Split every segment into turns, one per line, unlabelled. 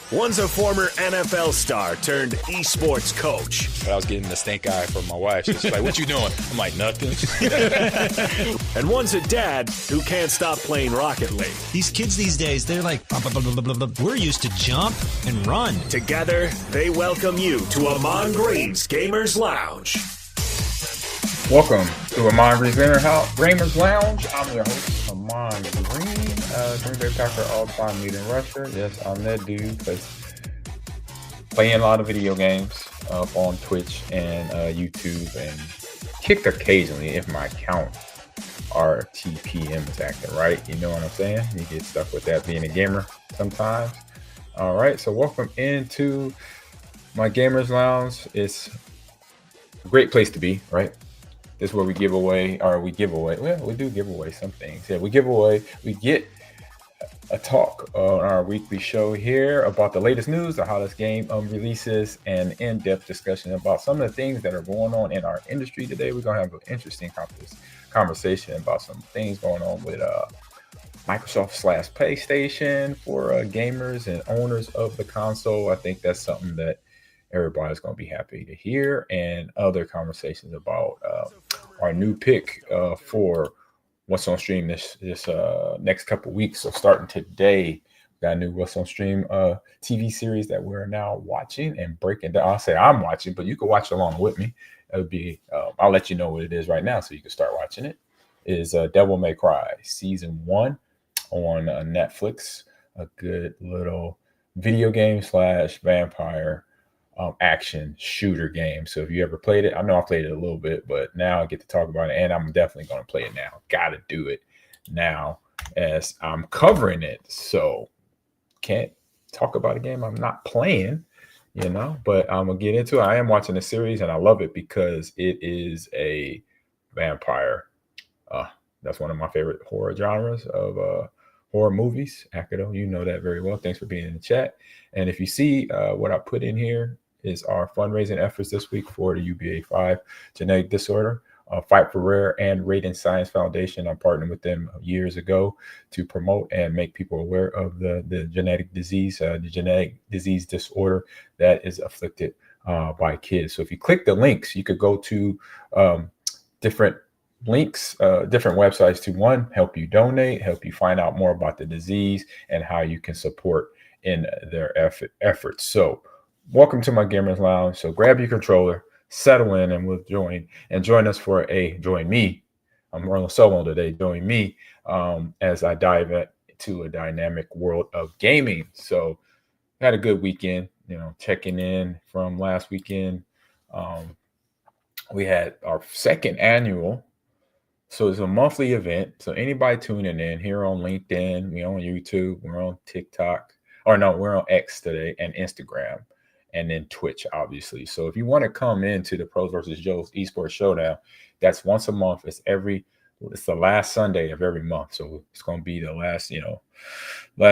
One's a former NFL star turned esports coach.
But I was getting the stink eye from my wife. She's like, "What you doing?" I'm like, "Nothing."
And one's a dad who can't stop playing Rocket League.
These kids these days, they're like, blah, blah, blah, blah, blah. We're used to jump and run.
Together, they welcome you to Ahman Green's Gamers Lounge.
Welcome to Ahman Green's Gamers Lounge. I'm your host, Ahman Green, Green Bay Packer all-time leading rusher. Yes, I'm that dude playing a lot of video games on Twitch and YouTube, and kicked occasionally if my account RTPM is acting right. You know what I'm saying? You get stuck with that being a gamer sometimes. All right, so welcome into my Gamers Lounge. It's a great place to be, right? This is where we do give away some things. Yeah, we get a talk on our weekly show here about the latest news, the hottest game releases, and in-depth discussion about some of the things that are going on in our industry today. We're going to have an interesting conversation about some things going on with Microsoft/PlayStation for gamers and owners of the console. I think that's something that everybody's going to be happy to hear, and other conversations about our new pick for what's on stream this next couple weeks. So starting today, we got a new What's on Stream TV series that we're now watching and breaking down. I'll say I'm watching, but you can watch along with me. It would be I'll let you know what it is right now so you can start watching it. Is Devil May Cry Season 1 on Netflix. A good little video game / vampire action shooter game. So if you ever played it, I know I played it a little bit, but now I get to talk about it, and I'm definitely going to play it now. Gotta do it now as I'm covering it. So can't talk about a game I'm not playing, but I'm gonna get into it. I am watching the series, and I love it because it is a vampire. That's one of my favorite horror genres of horror movies. Akedo, you know that very well. Thanks for being in the chat. And if you see what I put in here is our fundraising efforts this week for the UBA5 genetic disorder, Fight for Rare and Radiant Science Foundation. I partnered with them years ago to promote and make people aware of the genetic disease, disorder that is afflicted by kids. So if you click the links, you could go to different links, different websites to help you donate, help you find out more about the disease and how you can support in their efforts. So welcome to my Gamers Lounge. So grab your controller, settle in, and we'll join us for join me. I'm running solo today. Join me as I dive into a dynamic world of gaming. So had a good weekend, checking in from last weekend. We had our second annual. So it's a monthly event. So anybody tuning in here on LinkedIn, we're on YouTube, we're on TikTok, we're on X today and Instagram, and then Twitch, obviously. So if you want to come into the Pros versus Joes Esports Showdown, that's once a month. It's the last Sunday of every month. So it's going to be the last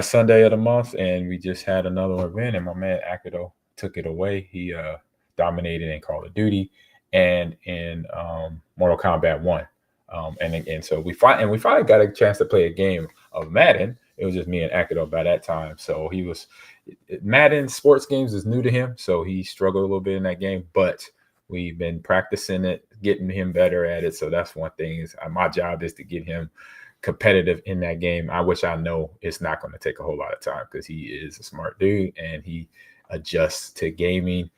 Sunday of the month. And we just had another event, and my man Akedo took it away. He dominated in Call of Duty and in Mortal Kombat 1. So we finally got a chance to play a game of Madden. It was just me and Akedo by that time. So Madden sports games is new to him. So he struggled a little bit in that game, but we've been practicing it, getting him better at it. So that's one thing my job is to get him competitive in that game. Which I know it's not going to take a whole lot of time because he is a smart dude and he adjusts to gaming,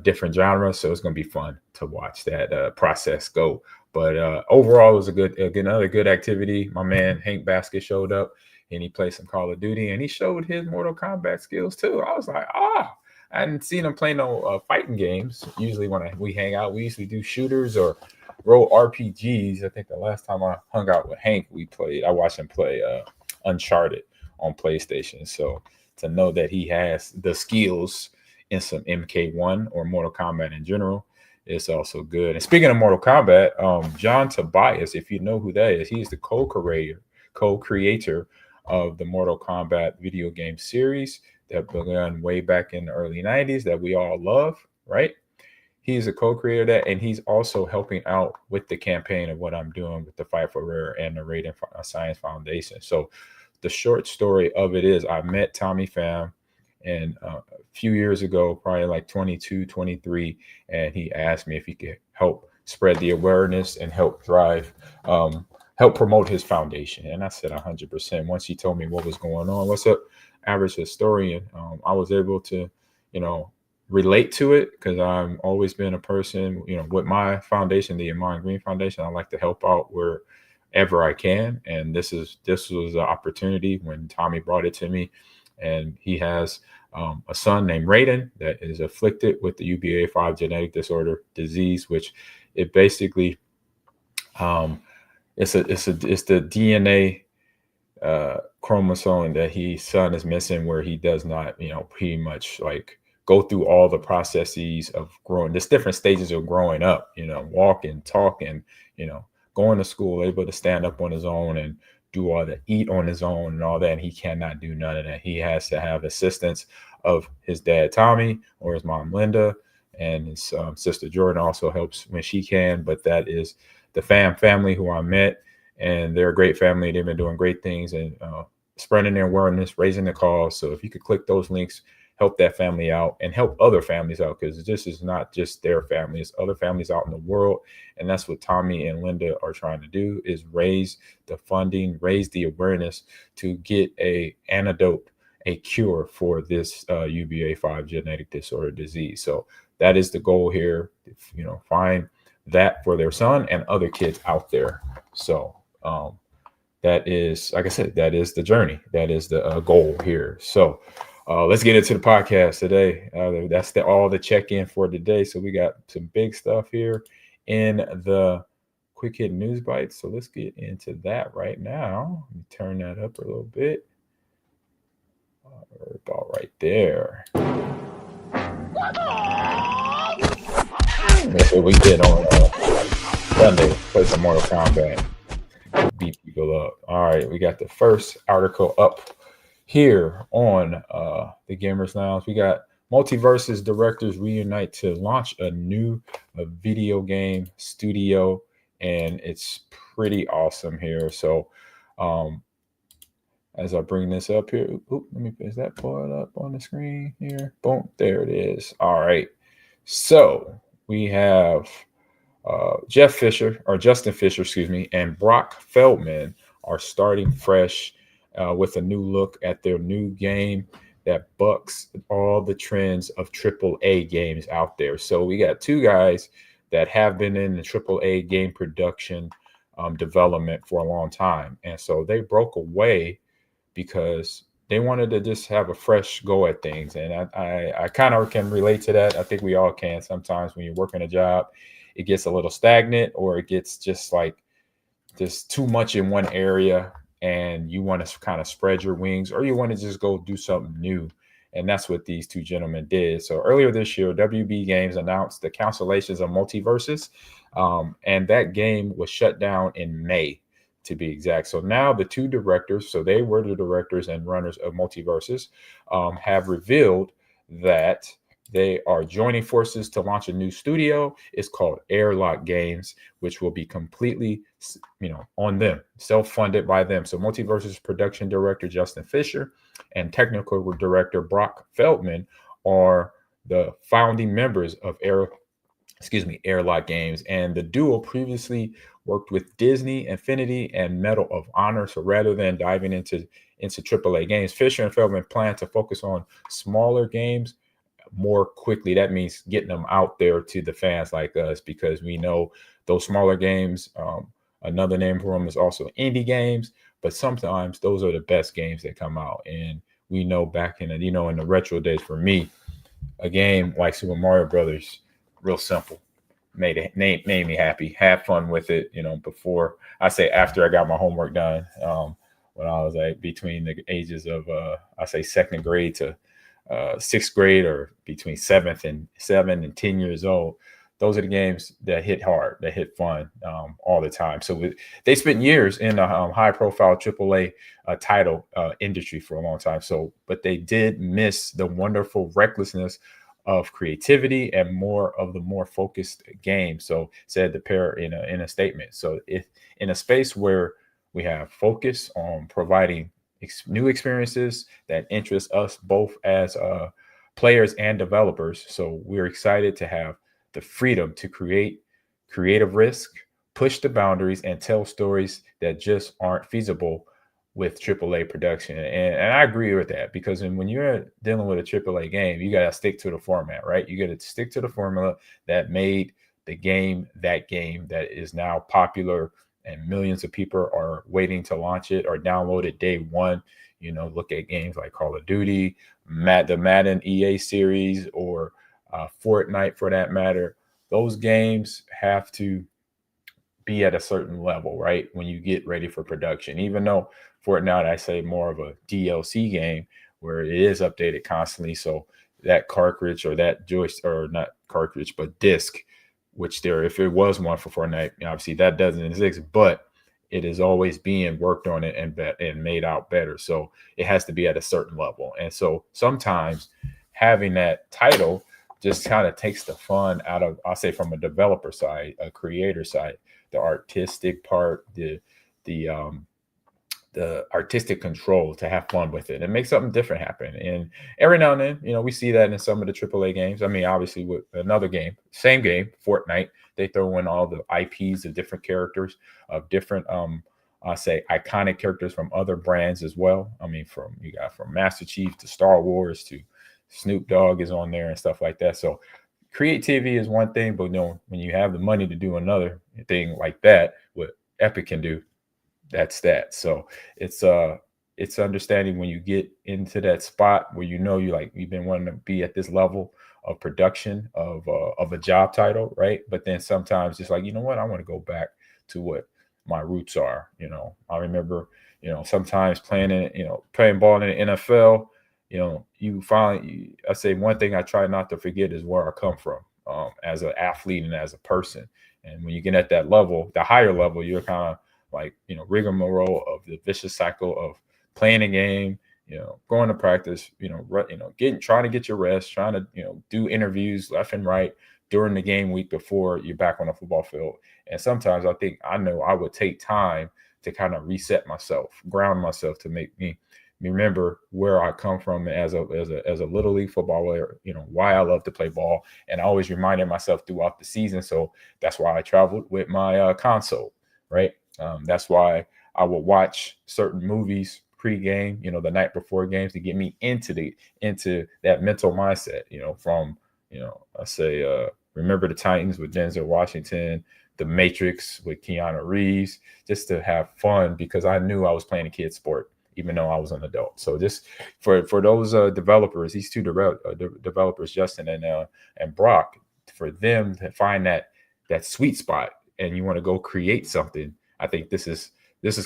different genres. So it's going to be fun to watch that process go. But overall, it was another good activity. My man Hank Basket showed up and he played some Call of Duty and he showed his Mortal Kombat skills too. I was like, I hadn't seen him play no fighting games. Usually when we hang out, we usually do shooters or roll RPGs. I think the last time I hung out with Hank, I watched him play Uncharted on PlayStation. So to know that he has the skills in some MK1 or Mortal Kombat in general, it's also good. And speaking of Mortal Kombat, John Tobias, if you know who that is, he's the co-creator of the Mortal Kombat video game series that began way back in the early 90s that we all love, right? He's a co-creator of that, and he's also helping out with the campaign of what I'm doing with the Fight for Rare and the Raiden Science Foundation. So the short story of it is I met Tommy Pham and a few years ago, probably like 22, 23, and he asked me if he could help spread the awareness and help promote his foundation. And I said 100%. Once he told me what was going on, what's up, average historian, I was able to, relate to it because I've always been a person, with my foundation, the Ahman Green Foundation, I like to help out wherever I can. And this was an opportunity when Tommy brought it to me. And he has a son named Raiden that is afflicted with the UBA5 genetic disease, which it basically it's the DNA chromosome that his son is missing, where he does not, pretty much like go through all the processes of growing. There's different stages of growing up, walking, talking, going to school, able to stand up on his own and do all that, eat on his own and all that. And he cannot do none of that. He has to have assistance of his dad, Tommy, or his mom, Linda, and his sister, Jordan, also helps when she can. But that is the family who I met, and they're a great family. They've been doing great things and spreading their awareness, raising the cause. So if you could click those links, help that family out and help other families out, because this is not just their family, it's other families out in the world. And that's what Tommy and Linda are trying to do, is raise the funding, raise the awareness to get a cure for this UBA5 genetic disorder disease. So that is the goal here, find that for their son and other kids out there. So that is, like I said, that is the journey. That is the goal here. So let's get into the podcast today. That's all the check-in for today. So we got some big stuff here in the quick hit news bites. So let's get into that right now. Let me turn that up a little bit. About right there. That's what we did on Sunday. Play some Mortal Kombat. Beat people up. All right, we got the first article up here on the Gamers Lounge. We got MultiVersus directors reunite to launch a new video game studio, and it's pretty awesome here. So as I bring this up here, is that pulled up on the screen here? Boom, there it is. All right, so we have Justin Fisher, and Brock Feldman are starting fresh with a new look at their new game that bucks all the trends of AAA games out there. So we got two guys that have been in the AAA game production development for a long time. And so they broke away because they wanted to just have a fresh go at things. And I kind of can relate to that. I think we all can. Sometimes when you're working a job, it gets a little stagnant, or it gets just too much in one area, and you want to kind of spread your wings, or you want to just go do something new. And that's what these two gentlemen did. So earlier this year, WB Games announced the cancellations of MultiVersus, and that game was shut down in May, to be exact. So now the two directors, so they were the directors and runners of MultiVersus, have revealed that they are joining forces to launch a new studio. It's called Airlock Games, which will be completely, on them, self-funded by them. So MultiVersus production director Justin Fisher and technical director Brock Feldman are the founding members of Airlock Games. And the duo previously worked with Disney, Infinity, and Medal of Honor. So rather than diving into AAA games, Fisher and Feldman plan to focus on smaller games more quickly. That means getting them out there to the fans like us, because we know those smaller games, another name for them is also indie games, but sometimes those are the best games that come out. And we know back in the, in the retro days, for me, a game like Super Mario Brothers, real simple, made me happy, had fun with it, before, after I got my homework done, when I was like between the ages of second grade to sixth grade, or between 7 and 10 years old. Those are the games that hit hard, that hit fun all the time. So they spent years in the high-profile AAA title industry for a long time. So, but they did miss the wonderful recklessness of creativity and more of the more focused game. So, said the pair in a statement. So, if in a space where we have focus on providing new experiences that interest us both as players and developers, so we're excited to have the freedom to create creative risk, push the boundaries, and tell stories that just aren't feasible with AAA production. And I agree with that, because when you're dealing with a AAA game, you got to stick to the format, right? You got to stick to the formula that made the game that is now popular, and millions of people are waiting to launch it or download it day one. Look at games like Call of Duty, the Madden EA series, or Fortnite for that matter. Those games have to be at a certain level, right? When you get ready for production, even though Fortnite, I say more of a DLC game where it is updated constantly. So that cartridge, or that joystick, or not cartridge, but disc, which if it was one for Fortnite, obviously that doesn't exist, but it is always being worked on it and made out better. So it has to be at a certain level. And so sometimes having that title just kind of takes the fun out of, I'll say, from a developer side, a creator side, the artistic part, the artistic control to have fun with it and make something different happen. And every now and then, we see that in some of the AAA games. I mean, obviously with another game, same game, Fortnite, they throw in all the IPs of different characters, of different, I say, iconic characters from other brands as well. I mean, you got from Master Chief to Star Wars to Snoop Dogg is on there and stuff like that. So creativity is one thing, but when you have the money to do another thing like that, what Epic can do, that's that. So it's understanding when you get into that spot where you've been wanting to be at this level of production of a job title, right? But then sometimes it's like, I want to go back to what my roots are. I remember, sometimes playing ball in the NFL. I say one thing I try not to forget is where I come from as an athlete and as a person. And when you get at that level, the higher level, you're kind of like, rigmarole of the vicious cycle of playing a game, going to practice, trying to get your rest, trying to, do interviews left and right during the game week before you're back on the football field. And sometimes I know I would take time to kind of reset myself, ground myself, to make me remember where I come from as a little league footballer, why I love to play ball. And I always reminded myself throughout the season. So that's why I traveled with my console, right? That's why I would watch certain movies pre-game, the night before games, to get me into that mental mindset, from, I say, Remember the Titans with Denzel Washington, The Matrix with Keanu Reeves, just to have fun, because I knew I was playing a kid sport, even though I was an adult. So just for those developers, these two developers, Justin and Brock, for them to find that sweet spot, and you want to go create something, I think this is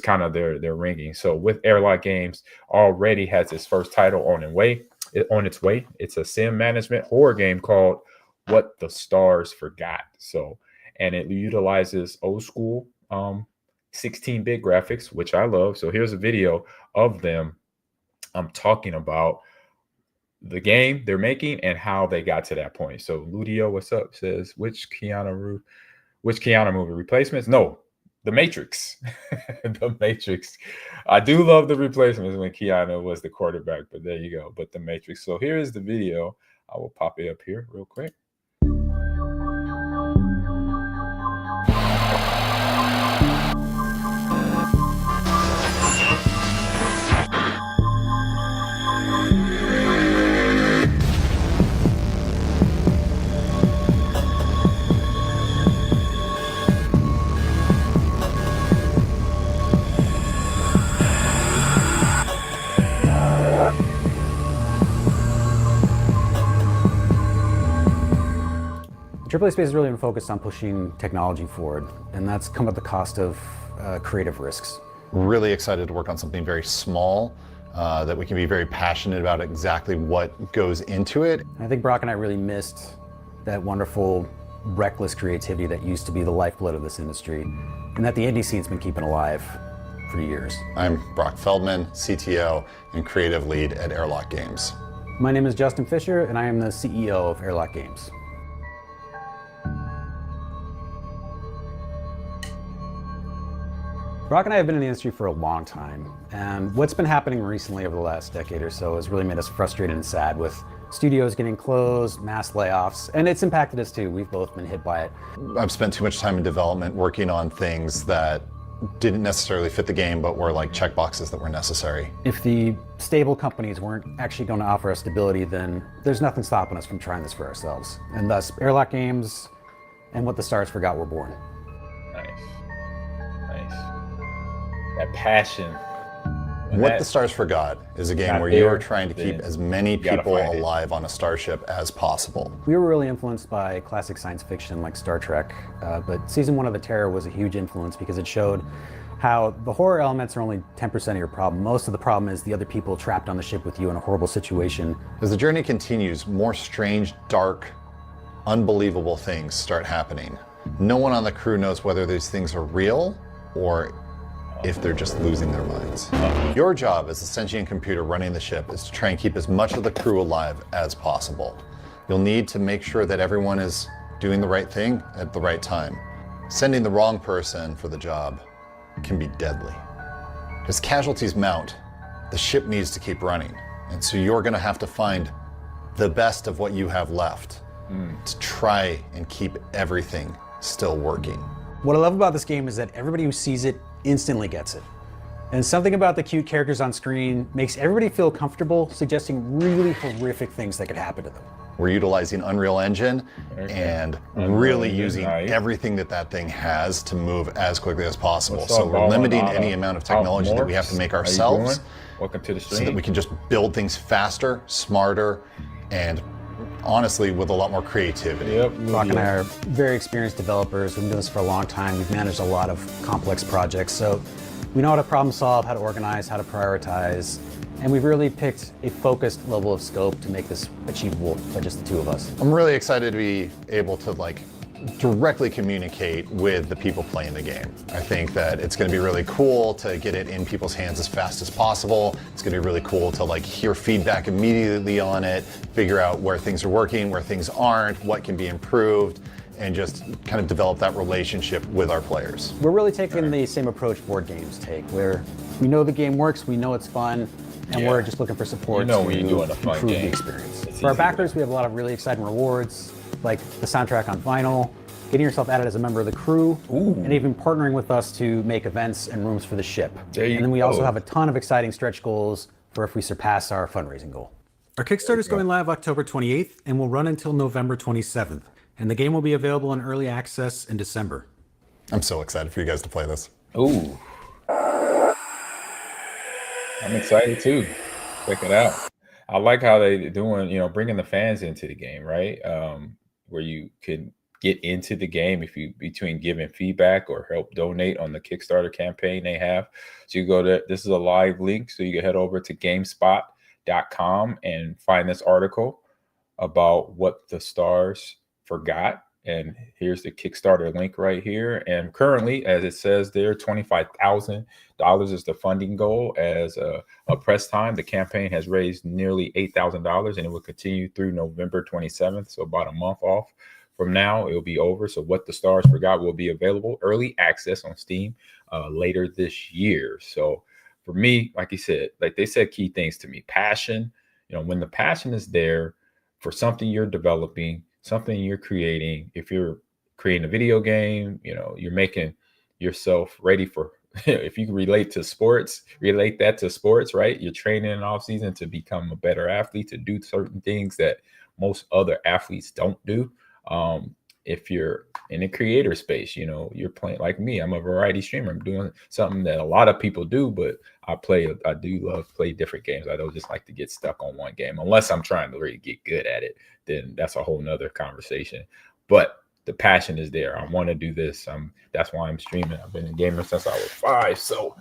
kind of their ringing. So with Airlock Games, already has its first title on its way. It's a sim management horror game called What the Stars Forgot. So, and it utilizes old school 16-bit graphics, which I love. So here's a video of them talking about the game they're making and how they got to that point. So Ludio, what's up? Says, which Keanu movie replacements? No, The Matrix. The Matrix. I do love The Replacements when Keanu was the quarterback, but there you go. But The Matrix. So here is the video. I will pop it up here real quick.
AAA space has really been focused on pushing technology forward, and that's come at the cost of creative risks.
Really excited to work on something very small that we can be very passionate about exactly what goes into it.
I think Brock and I really missed that wonderful, reckless creativity that used to be the lifeblood of this industry, and that the indie scene's been keeping alive for years.
I'm Brock Feldman, CTO and creative lead at Airlock Games.
My name is Justin Fisher, and I am the CEO of Airlock Games. Brock and I have been in the industry for a long time, and what's been happening recently over the last decade or so has really made us frustrated and sad with studios getting closed, mass layoffs, and it's impacted us too. We've both been hit by it.
I've spent too much time in development working on things that didn't necessarily fit the game, but were like checkboxes that were necessary.
If the stable companies weren't actually going to offer us stability, then there's nothing stopping us from trying this for ourselves. And thus, Airlock Games and What the Stars Forgot were born.
Nice. That passion.
What the Stars Forgot is a game where you are trying to keep as many people alive on a starship as possible.
We were really influenced by classic science fiction like Star Trek, but season 1 of The Terror was a huge influence because it showed how the horror elements are only 10% of your problem. Most of the problem is the other people trapped on the ship with you in a horrible situation.
As the journey continues, more strange, dark, unbelievable things start happening. No one on the crew knows whether these things are real or if they're just losing their minds. Your job as a sentient computer running the ship is to try and keep as much of the crew alive as possible. You'll need to make sure that everyone is doing the right thing at the right time. Sending the wrong person for the job can be deadly. As casualties mount, the ship needs to keep running. And so you're gonna have to find the best of what you have left to try and keep everything still working.
What I love about this game is that everybody who sees it instantly gets it. And something about the cute characters on screen makes everybody feel comfortable suggesting really horrific things that could happen to them.
We're utilizing Unreal Engine and really using everything that thing has to move as quickly as possible. So we're limiting any amount of technology that we have to make ourselves.
Welcome to the stream.
So that we can just build things faster, smarter, and honestly with a lot more creativity.
Brock and I are very experienced developers. We've been doing this for a long time. We've managed a lot of complex projects. So we know how to problem solve, how to organize, how to prioritize. And we've really picked a focused level of scope to make this achievable by just the two of us.
I'm really excited to be able to directly communicate with the people playing the game. I think that it's going to be really cool to get it in people's hands as fast as possible. It's going to be really cool to hear feedback immediately on it, figure out where things are working, where things aren't, what can be improved, and just kind of develop that relationship with our players.
We're really taking the same approach board games take, where we know the game works, we know it's fun, and we're just looking for support to improve the experience. For our backers, we have a lot of really exciting rewards, like the soundtrack on vinyl, getting yourself added as a member of the crew, and even partnering with us to make events and rooms for the ship. And then we also have a ton of exciting stretch goals for if we surpass our fundraising goal. Our Kickstarter is going live October 28th and will run until November 27th. And the game will be available in early access in December.
I'm so excited for you guys to play this.
Ooh. I'm excited too. Check it out. I like how they're doing, bringing the fans into the game, right? Where you can get into the game between giving feedback or help donate on the Kickstarter campaign they have. So you go to, this is a live link, so you can head over to GameSpot.com and find this article about What the Stars Forgot. And here's the Kickstarter link right here. And currently, as it says there, $25,000 is the funding goal as a press time. The campaign has raised nearly $8,000 and it will continue through November 27th. So about a month off from now, it'll be over. So What the Stars Forgot will be available early access on Steam later this year. So for me, like you said, they said key things to me. Passion, when the passion is there for something you're developing, something you're creating, if you're creating a video game, you're making yourself ready for, if you can relate that to sports, right? You're training in off season to become a better athlete, to do certain things that most other athletes don't do. If you're in a creator space, you're playing like me, I'm a variety streamer. I'm doing something that a lot of people do, but I do love play different games. I don't just like to get stuck on one game unless I'm trying to really get good at it. Then that's a whole nother conversation. But the passion is there. I want to do this. That's why I'm streaming. I've been a gamer since I was 5. So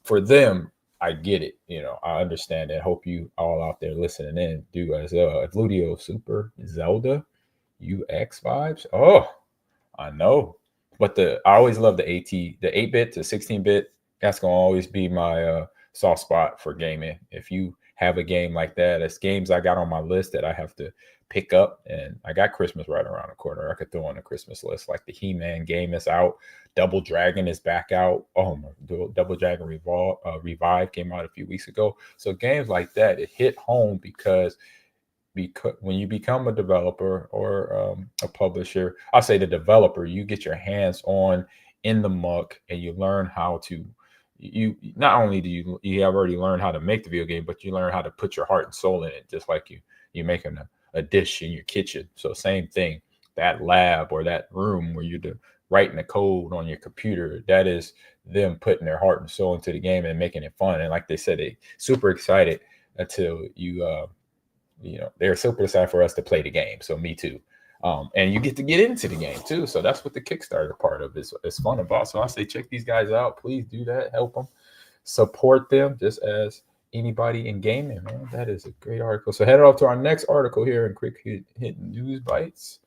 for them, I get it. You know, I understand it. Hope you all out there listening in do as Ludio Super Zelda UX vibes. Oh, I know. But I always love the 8-bit to 16-bit. That's gonna always be my soft spot for gaming. If you have a game like that, it's games I got on my list that I have to pick up, and I got Christmas right around the corner. I could throw on the Christmas list, like the He-Man game is out, Double Dragon is back out. Oh my, Double Dragon Revive came out a few weeks ago. So games like that, it hit home because when you become a developer or a publisher, I'll say the developer, you get your hands on in the muck and you learn how to. You not only do you have already learned how to make the video game, but you learn how to put your heart and soul in it, just like you're making a dish in your kitchen. So same thing, that lab or that room where you're writing the code on your computer, that is them putting their heart and soul into the game and making it fun. And like they said, they super excited until they're super excited for us to play the game. So me too. And you get to get into the game too. So that's what the Kickstarter part of is fun about. So I say, check these guys out. Please do that. Help them, support them, just as anybody in gaming, man. That is a great article. So head off to our next article here in quick hit news bites.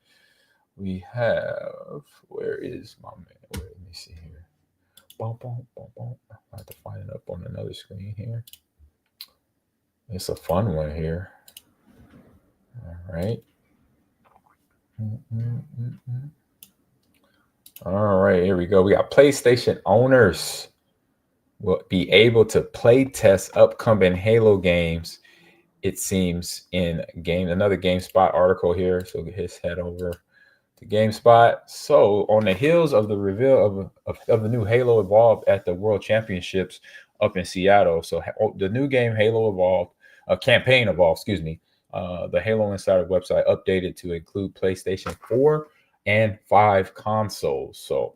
We have, where is my man? Let me see here. I have to find it up on another screen here. It's a fun one here. All right. All right, here we go. We got PlayStation owners will be able to play test upcoming Halo games, it seems, in another GameSpot article here. So let's head over to GameSpot. So on the heels of the reveal of the new Halo Evolved at the World Championships up in Seattle, so the new game Halo Evolved, campaign Evolved, excuse me, the Halo Insider website updated to include PlayStation 4 and 5 consoles. So,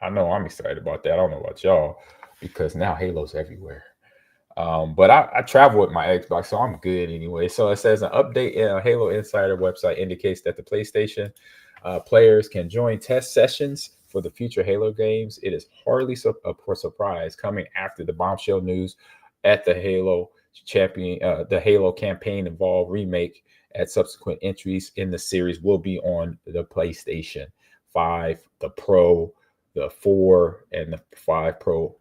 I know I'm excited about that. I don't know about y'all, because now Halo's everywhere. But I travel with my Xbox, so I'm good anyway. So it says an update in a Halo Insider website indicates that the PlayStation players can join test sessions for the future Halo games. It is hardly a surprise coming after the bombshell news at the Halo campaign Evolved remake, at subsequent entries in the series will be on the PlayStation 5, the Pro, the 4, and the 5 Pro,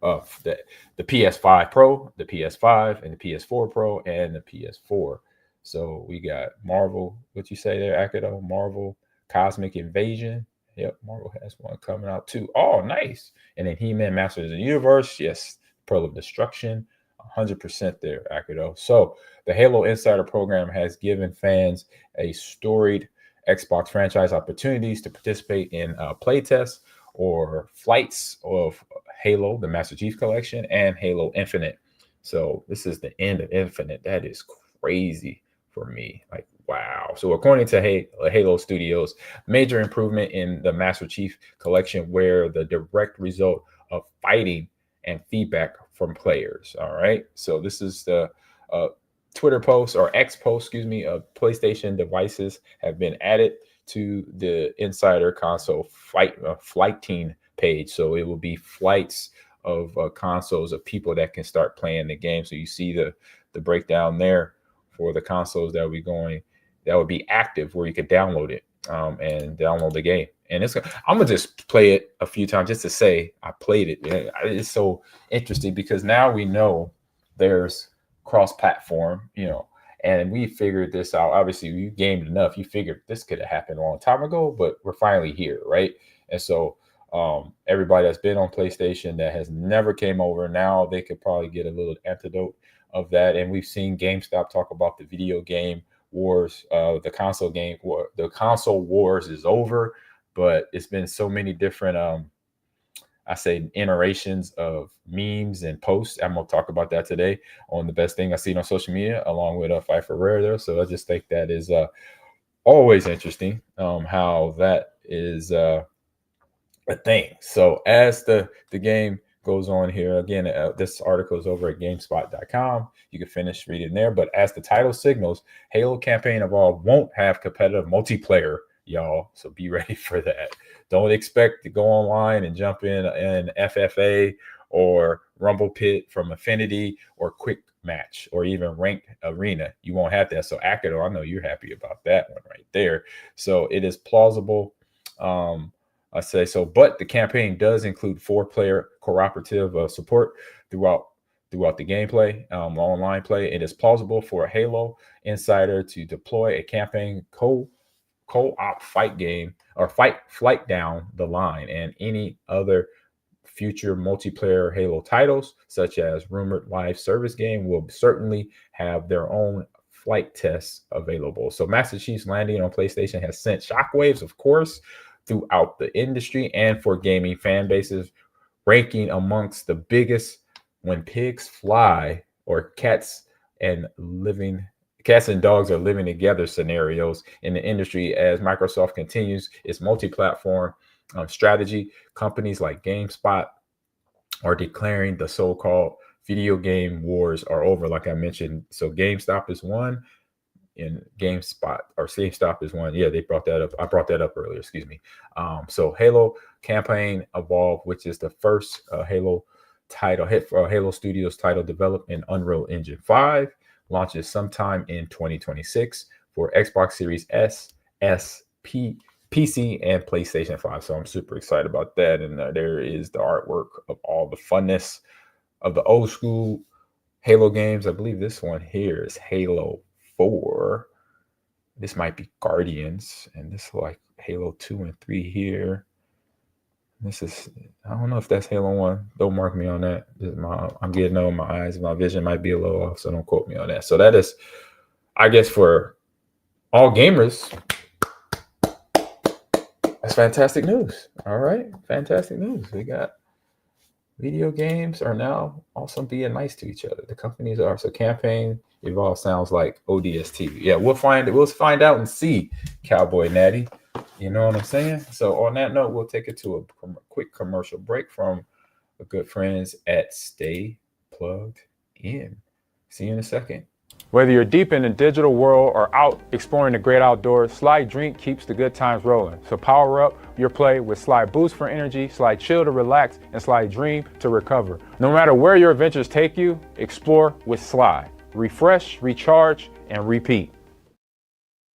the PS5 Pro, the PS5, and the PS4 Pro, and the PS4. So we got Marvel, what you say there, Akedo? Marvel Cosmic Invasion. Yep, Marvel has one coming out too. Oh, nice. And then He-Man Masters of the Universe. Yes, Pearl of Destruction. 100% there, Akedo. So the Halo Insider program has given fans a storied Xbox franchise opportunities to participate in playtests or flights of Halo, the Master Chief Collection, and Halo Infinite. So this is the end of Infinite. That is crazy for me. Like, wow. So according to Halo Studios, major improvement in the Master Chief Collection where the direct result of fighting and feedback from players. All right. So this is the Twitter post, or X post, excuse me, of PlayStation devices have been added to the Insider console flighting page. So it will be flights of consoles of people that can start playing the game. So you see the breakdown there for the consoles that would be active, where you could download it and download the game. And I'm gonna just play it a few times just to say I played it. It's so interesting because now we know there's cross-platform, and we figured this out. Obviously, you gamed enough. You figured this could have happened a long time ago, but we're finally here, right? And so everybody that's been on PlayStation that has never came over, now they could probably get a little antidote of that. And we've seen GameStop talk about the video game wars, the console game war. The console wars is over. But it's been so many different, iterations of memes and posts. I'm going to talk about that today on the best thing I've seen on social media, along with Fight for Rare there. So I just think that is always interesting, how that is a thing. So as the game goes on here. Again, this article is over at GameSpot.com. You can finish reading there. But as the title signals, Halo Campaign Evolved won't have competitive multiplayer, y'all. So be ready for that. Don't expect to go online and jump in FFA or Rumble Pit from Affinity or Quick Match or even Ranked Arena. You won't have that. So Akedo, I know you're happy about that one right there. So it is plausible. I say so, but the campaign does include 4-player cooperative support throughout the gameplay, online play. It is plausible for a Halo insider to deploy a campaign co-op fight game or flight down the line, and any other future multiplayer Halo titles, such as rumored live service game, will certainly have their own flight tests available. So Master Chief's landing on PlayStation has sent shockwaves, of course, throughout the industry and for gaming fan bases, ranking amongst the biggest when pigs fly or cats and dogs are living together scenarios in the industry as Microsoft continues its multi-platform strategy. Companies like GameSpot are declaring the so-called video game wars are over, like I mentioned. So GameStop is one. In GameSpot or GameStop is one. Yeah, they brought that up. I brought that up earlier. Excuse me. So Halo Campaign Evolved, which is the first Halo title hit for Halo Studios title developed in Unreal Engine 5, launches sometime in 2026 for Xbox Series S, PC, and PlayStation 5. So I'm super excited about that. And there is the artwork of all the funness of the old school Halo games. I believe this one here is Halo 4. This might be Guardians, and this is like Halo 2 and 3 here. This is, I don't know if that's Halo 1. Don't mark me on that. I'm getting old, my eyes, my vision might be a little off, so don't quote me on that. So that is, I guess, for all gamers, that's fantastic news. All right, fantastic news. We got video games are now also being nice to each other. The companies are. So Campaign Evolve sounds like ODST. Yeah, we'll find out and see, Cowboy Natty. You know what I'm saying? So on that note, we'll take it to a quick commercial break from our good friends at Stay Plugged In. See you in a second.
Whether you're deep in the digital world or out exploring the great outdoors, Slide Drink keeps the good times rolling. So power up your play with Slide Boost for energy, Slide Chill to relax, and Slide Dream to recover. No matter where your adventures take you, explore with Slide. Refresh, recharge, and repeat.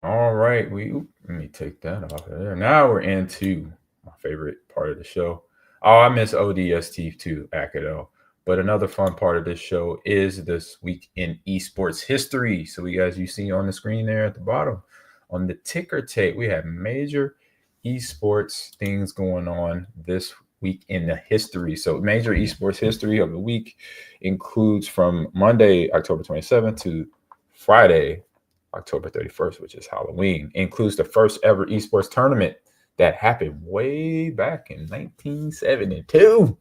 All right, let me take that off of there. Now we're into my favorite part of the show. Oh, I miss ODST too, Akedo. But another fun part of this show is this week in esports history. So you see on the screen there at the bottom on the ticker tape, we have major esports things going on this week in the history. So major esports history of the week includes from Monday, October 27th to Friday, October 31st, which is Halloween. Includes the first ever esports tournament that happened way back in 1972.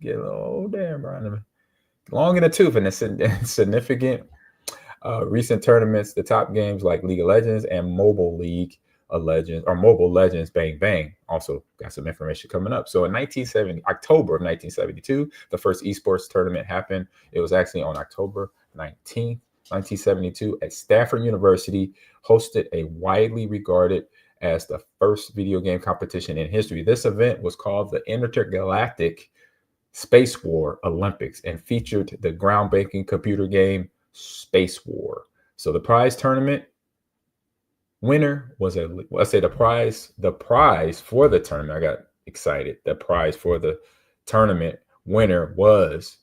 Get a little damn Brian. Long in the tooth, and it's significant recent tournaments. The top games like League of Legends and Mobile League of Legends or Mobile Legends Bang Bang. Also got some information coming up. So in October of 1972, the first esports tournament happened. It was actually on October 19th, 1972 at Stanford University, hosted a widely regarded as the first video game competition in history. This event was called the Intergalactic Space War Olympics and featured the groundbreaking computer game Space War. So the prize tournament winner was the prize for the tournament. I got excited. The prize for the tournament winner was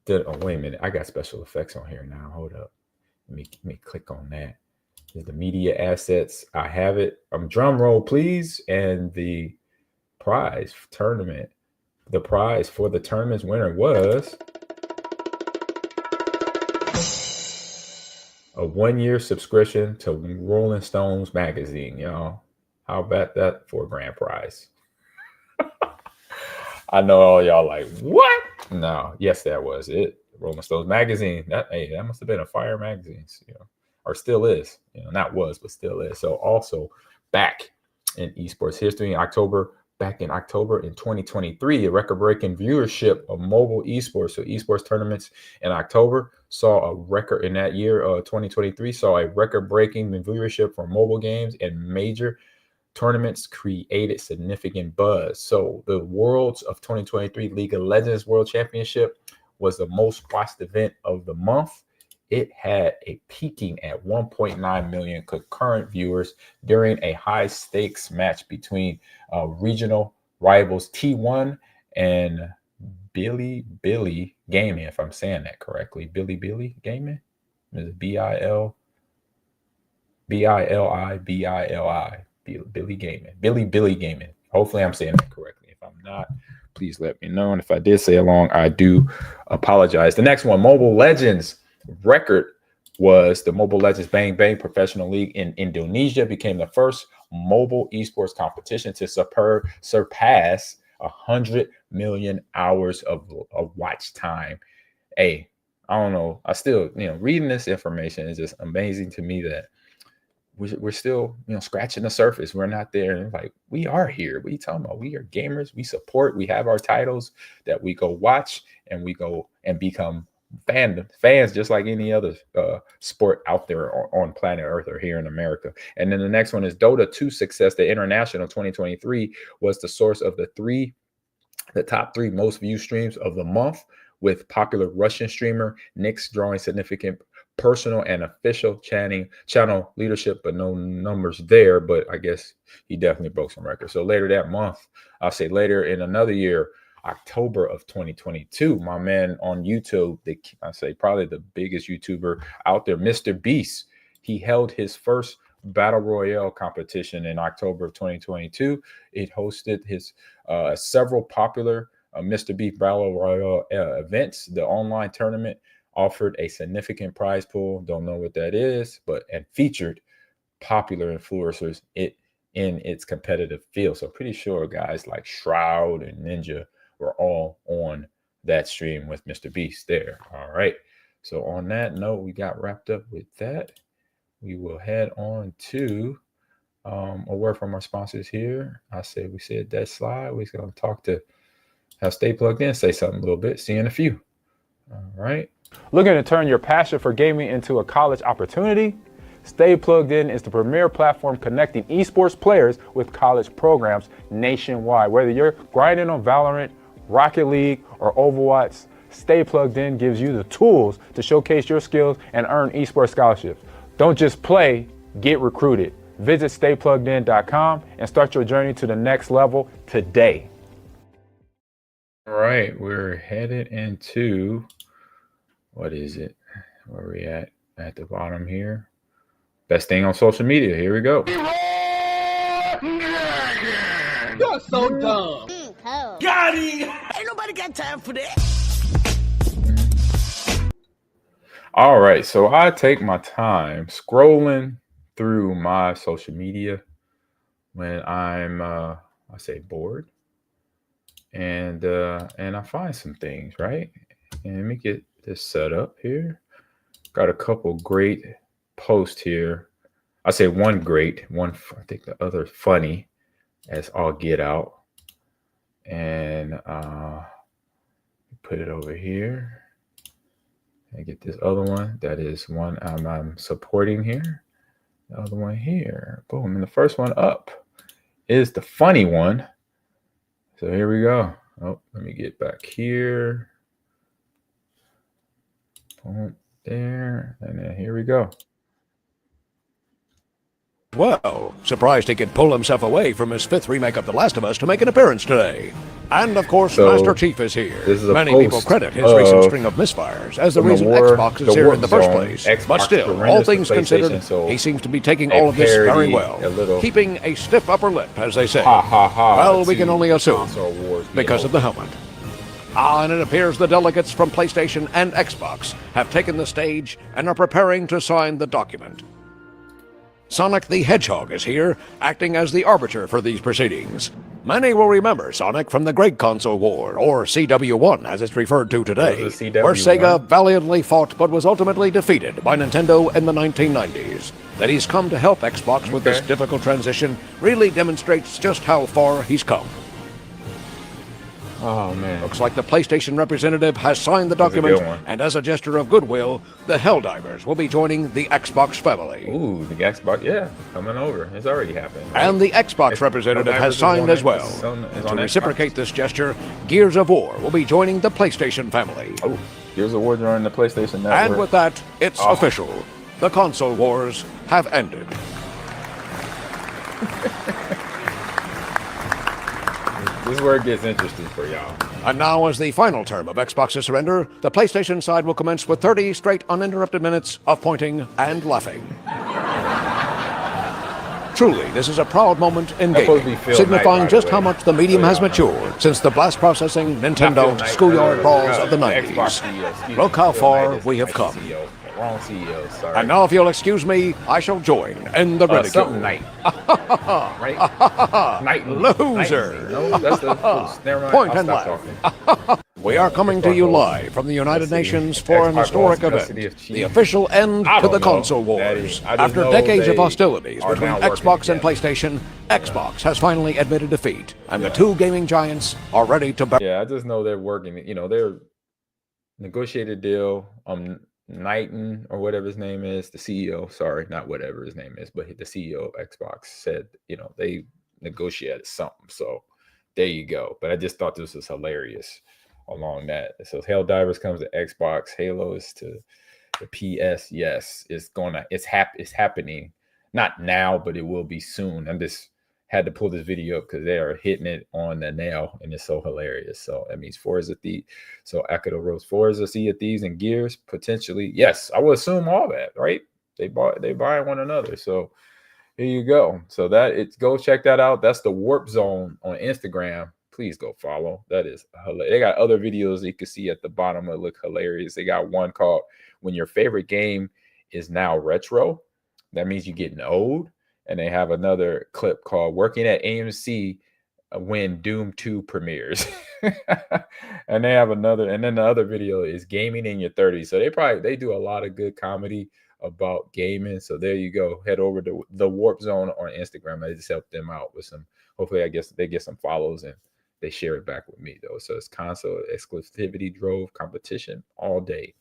oh, wait a minute. I got special effects on here now. Hold up. Let me click on that. There's the media assets. I have it. Drum roll, please. And the prize tournament. The prize for the tournament's winner was a 1-year subscription to Rolling Stones magazine, y'all. How about that for a grand prize? I know all y'all like, what? No, yes, that was it. Rolling Stones magazine. That must have been a fire magazine, or still is. Not was, but still is. So also back in esports history in October, back in October in 2023. A record-breaking viewership of mobile esports, so esports tournaments in October, saw a record in that year, 2023, saw a record-breaking viewership for mobile games, and major tournaments created significant buzz. So the Worlds of 2023 League of Legends World Championship was the most watched event of the month. It had a peaking at 1.9 million concurrent viewers during a high-stakes match between regional rivals T1 and Billy Gaming, if I'm saying that correctly. Billy Gaming? Is it Billi? Billy Gaming. Hopefully I'm saying that correctly. If I'm not, please let me know. And if I did say it wrong, I do apologize. The next one, Mobile Legends record, was the Mobile Legends Bang Bang Professional League in Indonesia. Became the first mobile esports competition to surpass 100 million hours of watch time. Hey, I don't know. I still, reading this information is just amazing to me that we're still, scratching the surface. We're not there. And like, we are here. What are you talking about? We are gamers. We support. We have our titles that we go watch, and we go and become fans just like any other sport out there on planet Earth or here in America. And then the next one is Dota 2 success. The International 2023 was the source of the top three most viewed streams of the month, with popular Russian streamer Nix drawing significant personal and official channel leadership, but no numbers there. But I guess he definitely broke some records. So later that month, I'll say later in another year, October of 2022, my man on YouTube, I say probably the biggest YouTuber out there, Mr. Beast, he held his first Battle Royale competition in October of 2022. It hosted his several popular Mr. Beast Battle Royale events. The online tournament offered a significant prize pool, don't know what that is, and featured popular influencers in its competitive field. So pretty sure guys like Shroud and Ninja were all on that stream with Mr. Beast there. All right. So on that note, we got wrapped up with that. We will head on to a word from our sponsors here. We said that slide. We're going to Stay Plugged In, say something a little bit. See you in a few. All right.
Looking to turn your passion for gaming into a college opportunity? Stay Plugged In is the premier platform connecting esports players with college programs nationwide. Whether you're grinding on Valorant, Rocket League, or Overwatch, Stay Plugged In gives you the tools to showcase your skills and earn esports scholarships. Don't just play, get recruited. Visit staypluggedin.com and start your journey to the next level today.
All right, we're headed into, what is it? Where are we at? At the bottom here. Best thing on social media. Here we go.
You're so dumb.
Got him! Ain't nobody got time for that.
All right, so I take my time scrolling through my social media when I'm, bored, and I find some things, right? And let me get this set up here. Got a couple great posts here. I say one great, one I think the other funny as all get out. And put it over here. And get this other one. That is one I'm supporting here. The other one here. Boom. And the first one up is the funny one. So here we go. Oh, let me get back here. Boom. There. And then here we go.
Well, surprised he could pull himself away from his fifth remake of The Last of Us to make an appearance today. And of course, Master Chief is here. Many people credit his recent string of misfires as the reason Xbox is here in the first place. But still, all things considered, he seems to be taking all of this very well, keeping a stiff upper lip, as they say. Well, we can only assume, because of the helmet. And it appears the delegates from PlayStation and Xbox have taken the stage and are preparing to sign the document. Sonic the Hedgehog is here, acting as the arbiter for these proceedings. Many will remember Sonic from the Great Console War, or CW1 as it's referred to today, where Sega valiantly fought but was ultimately defeated by Nintendo in the 1990s. That he's come to help Xbox with this difficult transition really demonstrates just how far he's come.
Oh, man.
Looks like the PlayStation representative has signed the document, and as a gesture of goodwill, the Helldivers will be joining the Xbox family.
Ooh, the Xbox, yeah, coming over. It's already happened. Right?
And the Xbox representative has signed as well. To reciprocate this gesture, Gears of War will be joining the PlayStation family.
Oh, Gears of War joining the PlayStation Network.
And with that, it's official. The console wars have ended.
This is where it gets interesting for y'all.
And now, as the final term of Xbox's surrender, the PlayStation side will commence with 30 straight uninterrupted minutes of pointing and laughing. Truly, this is a proud moment in gaming, signifying just how much the medium has matured since the blast processing Nintendo schoolyard brawls of the 90s. Look how far we have come.
Wrong CEO, sorry.
And now, if you'll excuse me, I shall join in the ridicule.
Something night. Right? Night.
Loser.
No, that's the never mind.
Point and laugh. We are coming to you live from the United Nations for an historic event, the official end to the console wars. After decades of hostilities between Xbox and PlayStation, Xbox has finally admitted defeat, and the two gaming giants are ready to...
Yeah, I just know they're working. You know, they're negotiated deal. Knighton or whatever his name is, the CEO, sorry, not whatever his name is, but the CEO of Xbox said, you know, they negotiated something. So there you go. But I just thought this was hilarious along that. So Helldivers comes to Xbox, Halo is to the PS. Yes, it's happening. Not now, but it will be soon. I just had to pull this video up because they are hitting it on the nail, and it's so hilarious. So that means Forza Thieves. So Akedo Rose, Forza, Sea of Thieves, and Gears potentially. Yes, I would assume all that, right? They buy one another. So here you go. So go check that out. That's the Warp Zone on Instagram. Please go follow. That is hilarious. They got other videos that you can see at the bottom that look hilarious. They got one called "When Your Favorite Game Is Now Retro." That means you're getting old. And they have another clip called "Working at AMC When Doom 2 Premieres." And they have another, and then the other video is "Gaming in Your 30s." So they do a lot of good comedy about gaming. So there you go. Head over to the Warp Zone on Instagram. I just helped them out with some, hopefully I guess they get some follows and they share it back with me though. So it's console exclusivity drove competition all day.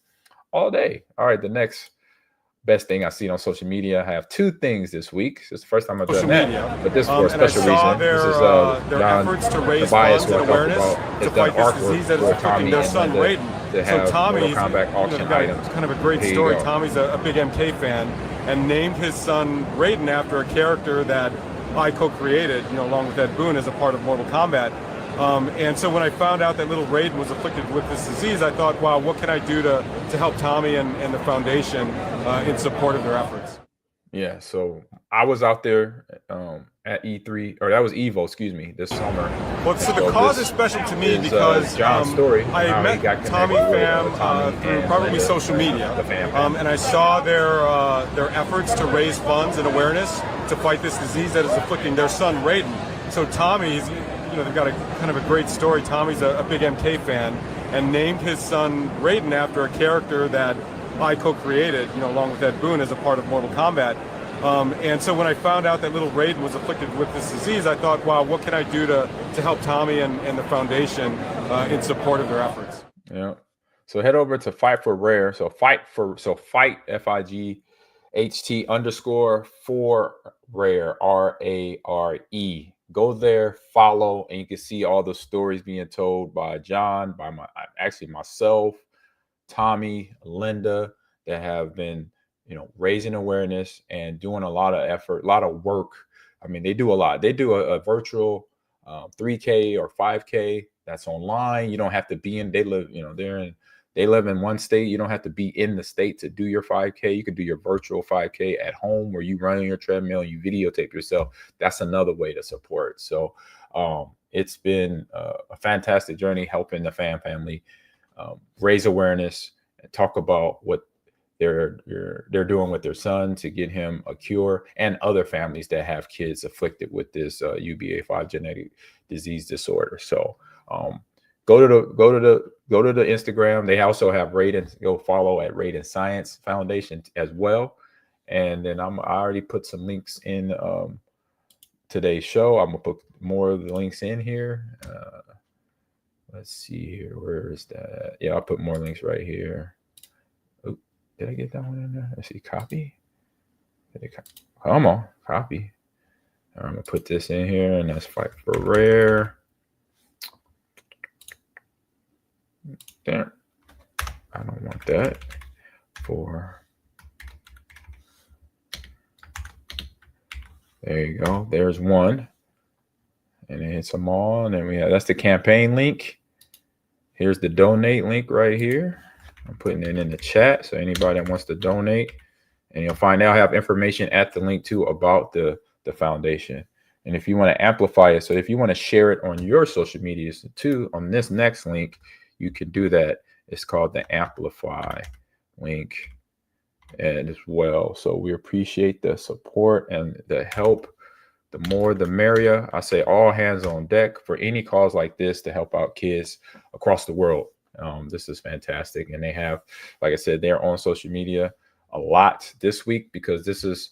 All day. All right, the next best thing I've seen on social media. I have two things this week. It's the first time I've done that, but this is for a special reason. This is
their efforts to raise funds and awareness to fight this disease that is afflicting their son, Raiden. So Tommy's kind of a great story. Tommy's a big MK fan and named his son Raiden after a character that I co-created, along with Ed Boon as a part of Mortal Kombat. And so when I found out that little Raiden was afflicted with this disease, I thought, wow, what can I do to help Tommy and the foundation in support of their efforts?
Yeah, so I was out there at E3, or that was EVO, excuse me, this summer.
Well, so the cause is special to me because
John's story.
I met Tommy fam through probably social media, and I saw their efforts to raise funds and awareness to fight this disease that is afflicting their son, Raiden. So Tommy's, they've got a kind of a great story. Tommy's a big MK fan and named his son Raiden after a character that I co-created, along with Ed Boon as a part of Mortal Kombat. And so when I found out that little Raiden was afflicted with this disease, I thought, wow, what can I do to help Tommy and the foundation in support of their efforts?
Yeah. So head over to Fight for Rare. So fight FIGHT _for Rare, RARE. Go there, follow, and you can see all the stories being told by John, by myself, Tommy, Linda, that have been, raising awareness and doing a lot of effort, a lot of work. I mean, they do a lot. They do a virtual 3K or 5K that's online. You don't have to be in. They live, they live in one state. You don't have to be in the state to do your 5K. You can do your virtual 5K at home where you run on your treadmill and you videotape yourself. That's another way to support. So it's been a fantastic journey helping the family raise awareness and talk about what they're doing with their son to get him a cure, and other families that have kids afflicted with this UBA5 genetic disease disorder. So go to the Instagram. They also have Raiden. Go follow at Raiden Science Foundation as well. And then I already put some links in today's show. I'm gonna put more of the links in here. Let's see here. Where is that? Yeah, I'll put more links right here. Oh, did I get that one in there? Let's see. Copy. Come on, copy. I'm gonna put this in here, and that's Fight for Rare. There. I don't want that. There you go. There's one. And it hits them all. And then that's the campaign link. Here's the donate link right here. I'm putting it in the chat. So anybody that wants to donate, and you'll find out I have information at the link too about the foundation. And if you want to amplify it, so if you want to share it on your social medias too, on this next link, you can do that. It's called the Amplify link as well. So we appreciate the support and the help. The more, the merrier. I say all hands on deck for any cause like this to help out kids across the world. This is fantastic. And they have, like I said, they're on social media a lot this week because this is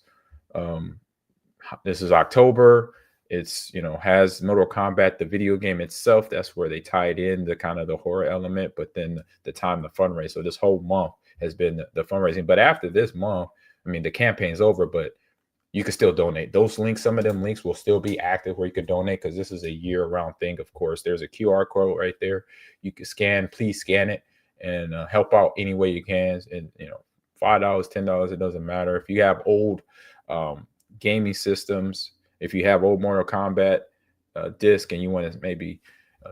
October. It's, has Mortal Kombat, the video game itself. That's where they tied in the kind of the horror element, but then the fundraise. So this whole month has been the fundraising. But after this month, the campaign's over, but you can still donate. Those links, some of them links will still be active where you can donate because this is a year-round thing. Of course, there's a QR code right there. You can scan, please scan it and help out any way you can. And, $5, $10, it doesn't matter. If you have old gaming systems, if you have old Mortal Kombat disc and you want to maybe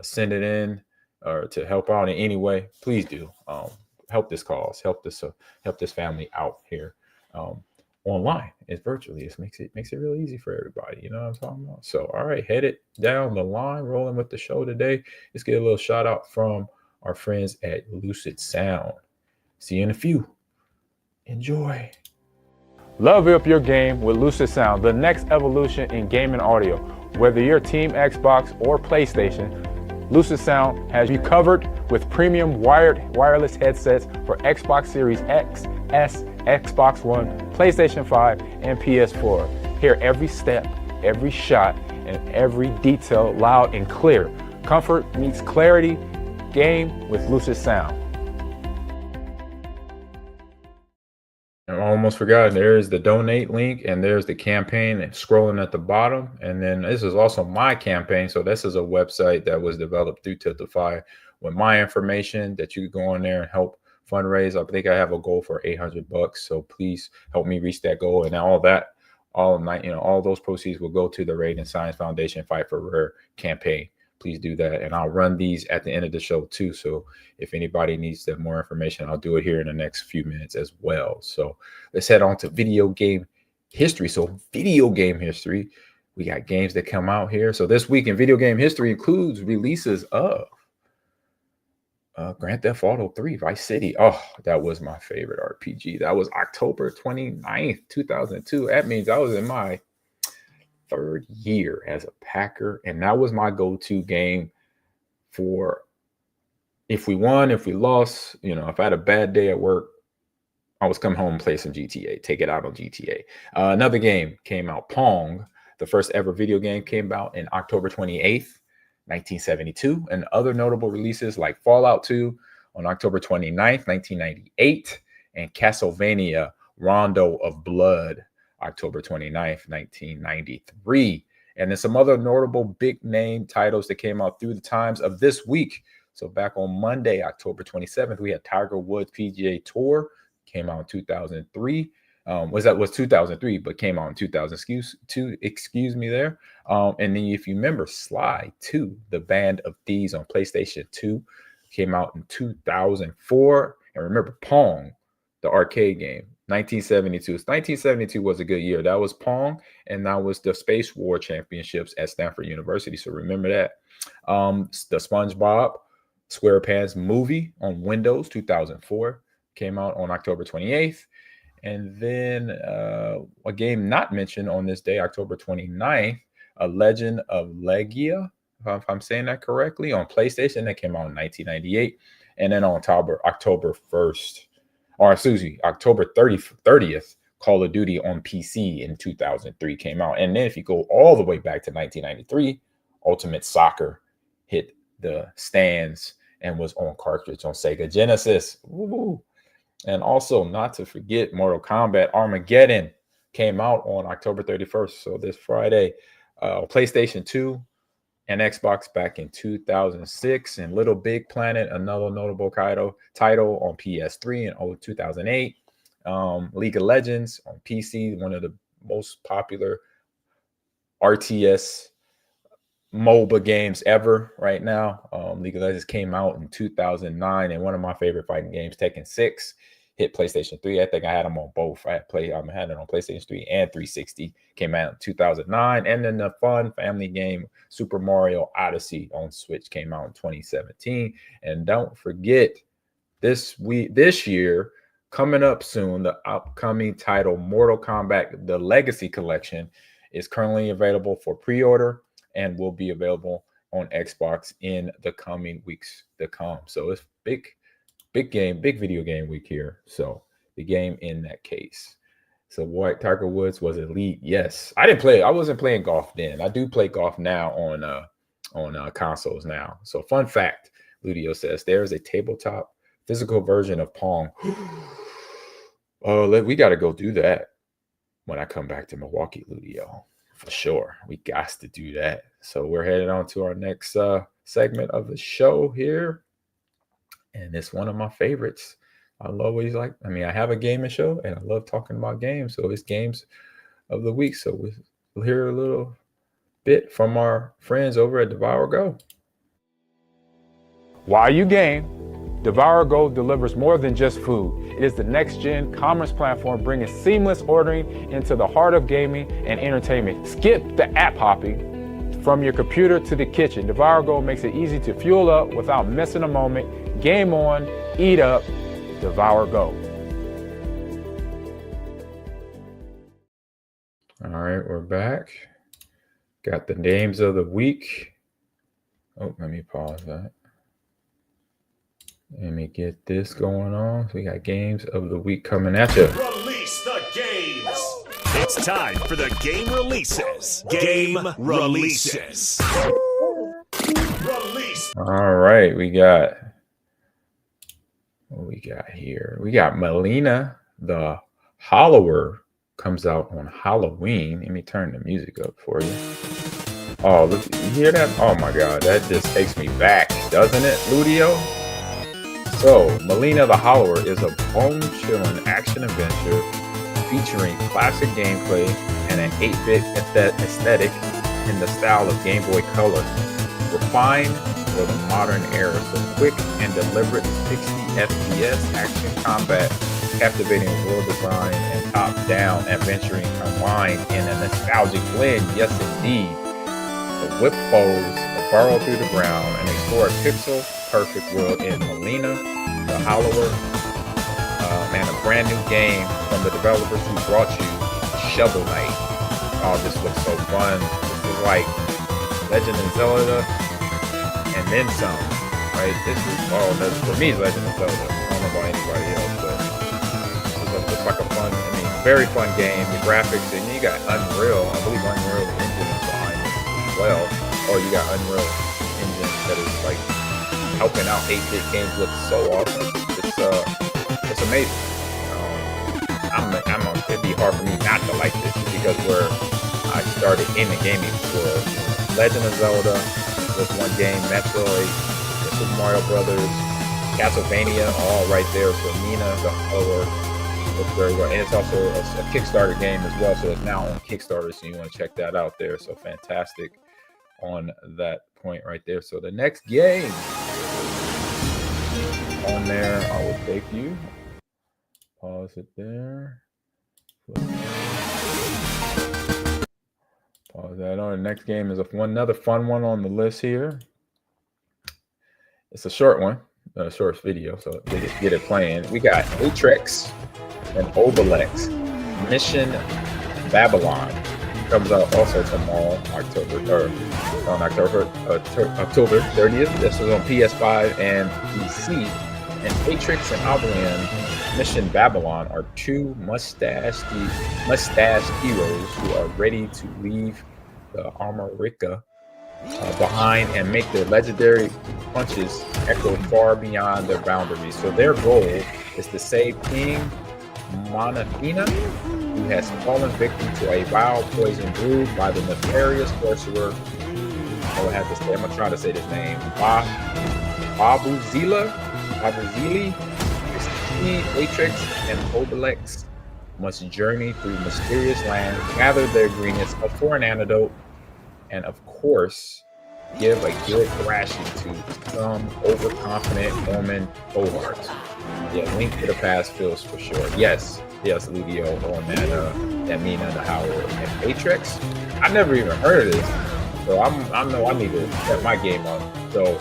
send it in or to help out in any way, please do. Help this cause, help this family out here. Online, it's virtually. It makes it really easy for everybody. You know what I'm talking about? So, all right, headed down the line, rolling with the show today. Let's get a little shout out from our friends at Lucid Sound. See you in a few. Enjoy.
Level up your game with Lucid Sound, the next evolution in gaming audio. Whether you're Team Xbox or PlayStation, Lucid Sound has you covered with premium wireless headsets for Xbox Series X, S, Xbox One, PlayStation 5, and PS4. Hear every step, every shot, and every detail loud and clear. Comfort meets clarity. Game with Lucid Sound.
I almost forgot. There's the donate link and there's the campaign scrolling at the bottom. And then this is also my campaign. So this is a website that was developed through Tiltify with my information that you can go on there and help fundraise. I think I have a goal for $800. So please help me reach that goal. And all those proceeds will go to the Raiden Science Foundation Fight for Rare campaign. Please do that. And I'll run these at the end of the show too. So if anybody needs more information, I'll do it here in the next few minutes as well. So let's head on to video game history. So video game history, we got games that come out here. So this week in video game history includes releases of Grand Theft Auto 3, Vice City. Oh, that was my favorite RPG. That was October 29th, 2002. That means I was in my third year as a Packer, and that was my go-to game for if we won, if we lost, if I had a bad day at work, I was come home and play some GTA, take it out on GTA. Another game came out, Pong. The first ever video game came out in October 28th, 1972, and other notable releases like Fallout 2 on October 29th, 1998, and Castlevania Rondo of Blood, October 29th, 1993. And then some other notable big name titles that came out through the times of this week. So back on Monday, October 27th, we had Tiger Woods PGA Tour, came out in 2003. Was 2003, but came out in 2000. Excuse me there. And then if you remember, Sly 2, the Band of Thieves on PlayStation 2, came out in 2004. And remember, Pong, the arcade game, 1972. 1972 was a good year. That was Pong, and that was the Space War Championships at Stanford University. So remember that. The SpongeBob SquarePants movie on Windows, 2004, came out on October 28th. And then a game not mentioned on this day, October 29th, A Legend of Legia, if I'm saying that correctly, on PlayStation. That came out in 1998. And then on October 1st, October 30th, Call of Duty on PC in 2003 came out. And then if you go all the way back to 1993, Ultimate Soccer hit the stands and was on cartridge on Sega Genesis. Woo-hoo. And also, not to forget, Mortal Kombat Armageddon came out on October 31st, so this Friday. PlayStation 2 and Xbox back in 2006, and Little Big Planet, another notable title on PS3 in 2008. League of Legends on PC, one of the most popular RTS MOBA games ever right now. League of Legends came out in 2009, and one of my favorite fighting games, Tekken 6, hit PlayStation 3. I think I had them on both. I had it on PlayStation 3 and 360. Came out in 2009, and then the fun family game Super Mario Odyssey on Switch came out in 2017. And don't forget, this year, coming up soon, the upcoming title Mortal Kombat: The Legacy Collection is currently available for pre-order and will be available on Xbox in the coming weeks to come. So it's big video game week here. So the game in that case. So what, Tiger Woods was elite? Yes. I wasn't playing golf then. I do play golf now on consoles now. So fun fact, Ludio says there is a tabletop physical version of Pong. Oh, we got to go do that when I come back to Milwaukee, Ludio. For sure. We got to do that. So we're headed on to our next segment of the show here. And it's one of my favorites. I have a gaming show and I love talking about games. So it's games of the week. So we'll hear a little bit from our friends over at Devour Go.
While you game, Devour Go delivers more than just food. It is the next-gen commerce platform bringing seamless ordering into the heart of gaming and entertainment. Skip the app hopping from your computer to the kitchen. Devour Go makes it easy to fuel up without missing a moment. Game on, eat up, Devour Go.
All right, we're back. Got the names of the week. Oh, let me pause that. Let me get this going on. So we got games of the week coming at you.
Release the games. It's time for the game releases. Game releases. Release.
All right, we got what we got here. We got Melina the Hollower comes out on Halloween. Let me turn the music up for you. Oh, look, you hear that? Oh my God, that just takes me back, doesn't it, Ludio? So, Melina the Hollower is a bone-chilling action-adventure featuring classic gameplay and an 8-bit aesthetic in the style of Game Boy Color. Refined for the modern era, so quick and deliberate 60 FPS action combat, captivating world design, and top-down adventuring combined in a nostalgic blend. Yes, indeed. The whip foes, burrow through the ground, and explore a pixel-perfect world in Melina the Hollower, and a brand new game from the developers who brought you Shovel Knight. Oh, this looks so fun. This is like Legend of Zelda and then some, right? For me, it's Legend of Zelda. I don't know about anybody else, but it looks like a fun, very fun game. The graphics, and you got Unreal. I believe Unreal Engine is behind it as well. Oh, you got Unreal Engine that is like helping out 8-bit games look so awesome. It's amazing. It'd be hard for me not to like this because where I started in the gaming was Legend of Zelda was one game, Metroid, Super Mario Brothers, Castlevania, all right there. So Nina the Hollower looks very well, and it's also a Kickstarter game as well. So it's now on Kickstarter, so you want to check that out there. So fantastic on that point right there. So the next game on there, I will take you. Pause it there. Pause that on. The next game is another fun one on the list here. It's a short one, a short video, so get it playing. We got Atrix and Obelix Mission Babylon. Comes out also tomorrow, October 30th. This is on PS5 and PC. And Atrix and Obelix Mission Babylon are two mustached heroes who are ready to leave the America behind and make their legendary punches echo far beyond their boundaries. So their goal is to save King Monafina, who has fallen victim to a vile poison brewed by the nefarious sorcerer. I would have to say, I'm gonna try to say this name. Babuzili, Christine, Atrix, and Obelix must journey through mysterious lands, gather the ingredients for an antidote, and of course, give a good thrashing to some overconfident Roman cohorts. Yeah, Link to the Past feels for sure. Yes, Livio on that Mina the Howard and Atrix. I never even heard of this, so I know I need to set my game up. So,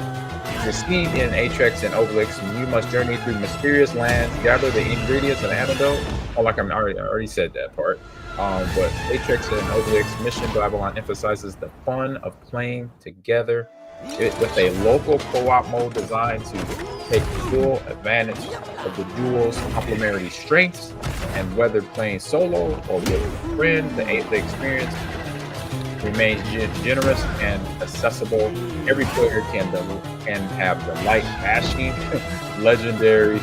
succeed in Atrix and Obelix, you must journey through mysterious lands, gather the ingredients and antidote. Oh, like I already said that part. But Atrix and Obelix Mission Babylon emphasizes the fun of playing together with a local co-op mode designed to take full advantage of the duo's complementary strengths, and whether playing solo or with a friend, the experience remains generous and accessible. Every player can have the light bashing legendaries,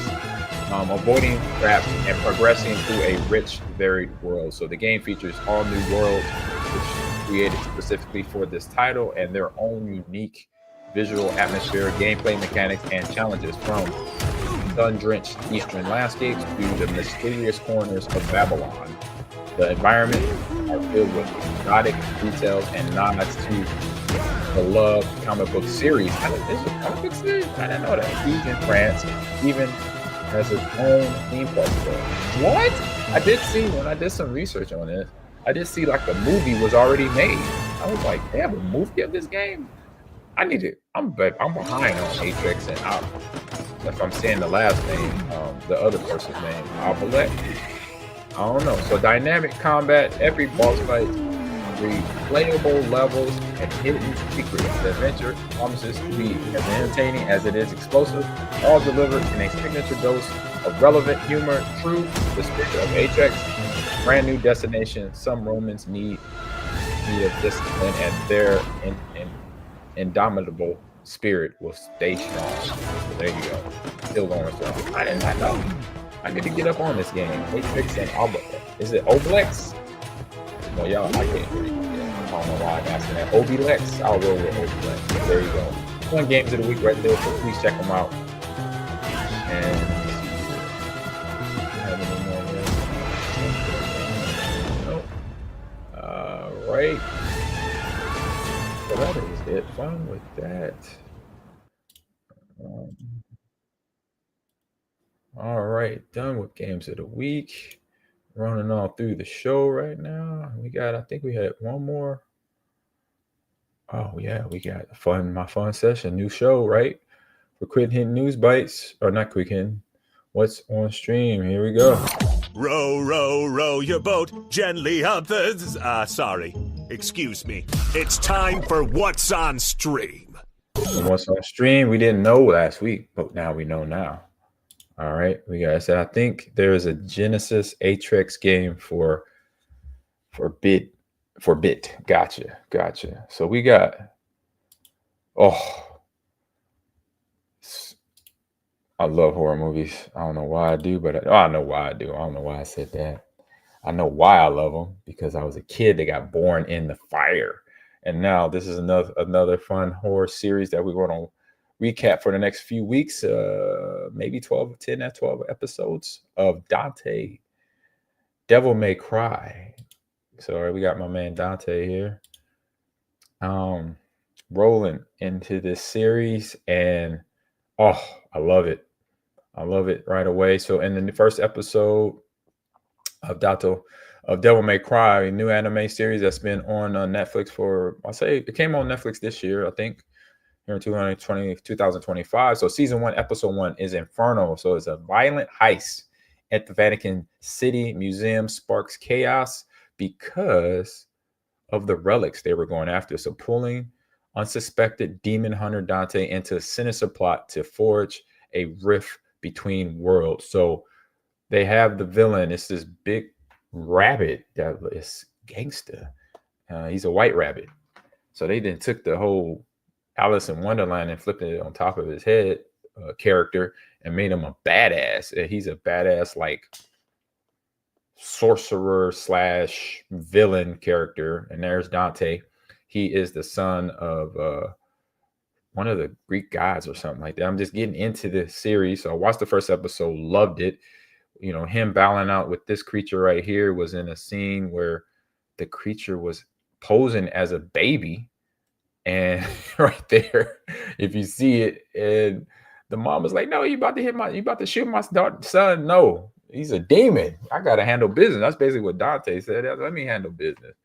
avoiding traps, and progressing through a rich, varied world. So the game features all new worlds, which created specifically for this title, and their own unique visual atmosphere, gameplay mechanics, and challenges, from sun-drenched eastern landscapes to the mysterious corners of Babylon. The environments are filled with exotic details and nods to the beloved comic book series. Is it a comic book series? I didn't know that. Fusion France even has its own theme park store. What? I did see, when I did some research on this, I did see like the movie was already made. I was like, they have a movie of this game? I'm behind on Atrix, and if I'm saying the last name, the other person's name, Obelix. I don't know. So dynamic combat, epic boss fights, replayable levels, and hidden secrets. The adventure promises to be as entertaining as it is explosive, all delivered in a signature dose of relevant humor, true to the spirit of Atrix. Brand new destination. Some Romans need of discipline, and their indomitable spirit will stay strong. So there you go. Still going strong. I did not know. I need to get up on this game. Atrix and Obelix. Is it Obelix? Well, y'all, I can't read. I don't know why I'm asking that. Obelix? I'll roll with Obelix. There you go. One games of the week right there, so please check them out. And nope. All right. So that is it. Fun with that. All right, done with games of the week. Running on through the show right now. I think we had one more. Oh yeah, we got my fun session, new show, right? For Quick Hit News Bites, or not Quick Hit. What's on stream? Here we go.
Row, row, row your boat gently up the. Sorry, excuse me. It's time for What's on Stream.
And what's on stream? We didn't know last week, but now we know now. All right, we got. So I think there's a Genesis Atrix game for bit. Gotcha. So we got. I love horror movies. I don't know why I do, but I know why I do. I don't know why I said that. I know why I love them, because I was a kid that got born in the fire, and now this is another fun horror series that we're going to recap for the next few weeks, maybe 12 episodes of Dante, Devil May Cry. So we got my man Dante here, rolling into this series, and I love it. I love it right away. So in the first episode of Devil May Cry, a new anime series that's been on Netflix for, I'll say it came on Netflix this year, I think, here in 2025. So season 1, episode 1 is Inferno. So it's a violent heist at the Vatican City Museum sparks chaos because of the relics they were going after. So pulling unsuspected demon hunter Dante into a sinister plot to forge a rift between worlds. So they have the villain. It's this big rabbit that is gangster. He's a white rabbit. So they then took the whole Alice in Wonderland and flipped it on top of his head character and made him a badass. And he's a badass, like, sorcerer / villain character. And there's Dante. He is the son of one of the Greek gods or something like that. I'm just getting into this series. So I watched the first episode, loved it. You know, him battling out with this creature right here was in a scene where the creature was posing as a baby. And right there, if you see it, and the mom was like, no, you about to shoot my son. No, he's a demon. I got to handle business. That's basically what Dante said. Let me handle business.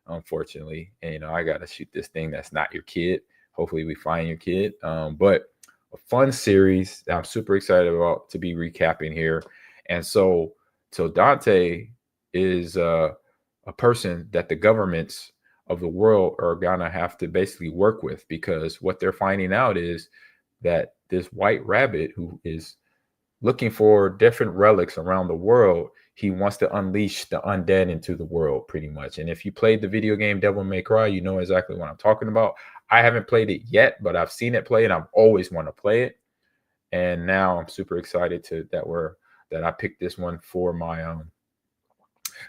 Unfortunately, and, you know, I got to shoot this thing that's not your kid. Hopefully we find your kid. But a fun series that I'm super excited about to be recapping here. And so Dante is a person that the governments of the world are gonna have to basically work with, because what they're finding out is that this white rabbit who is looking for different relics around the world, he wants to unleash the undead into the world pretty much. And if you played the video game Devil May Cry, you know exactly what I'm talking about. I haven't played it yet, but I've seen it play and I've always want to play it. And now I'm super excited that I picked this one for my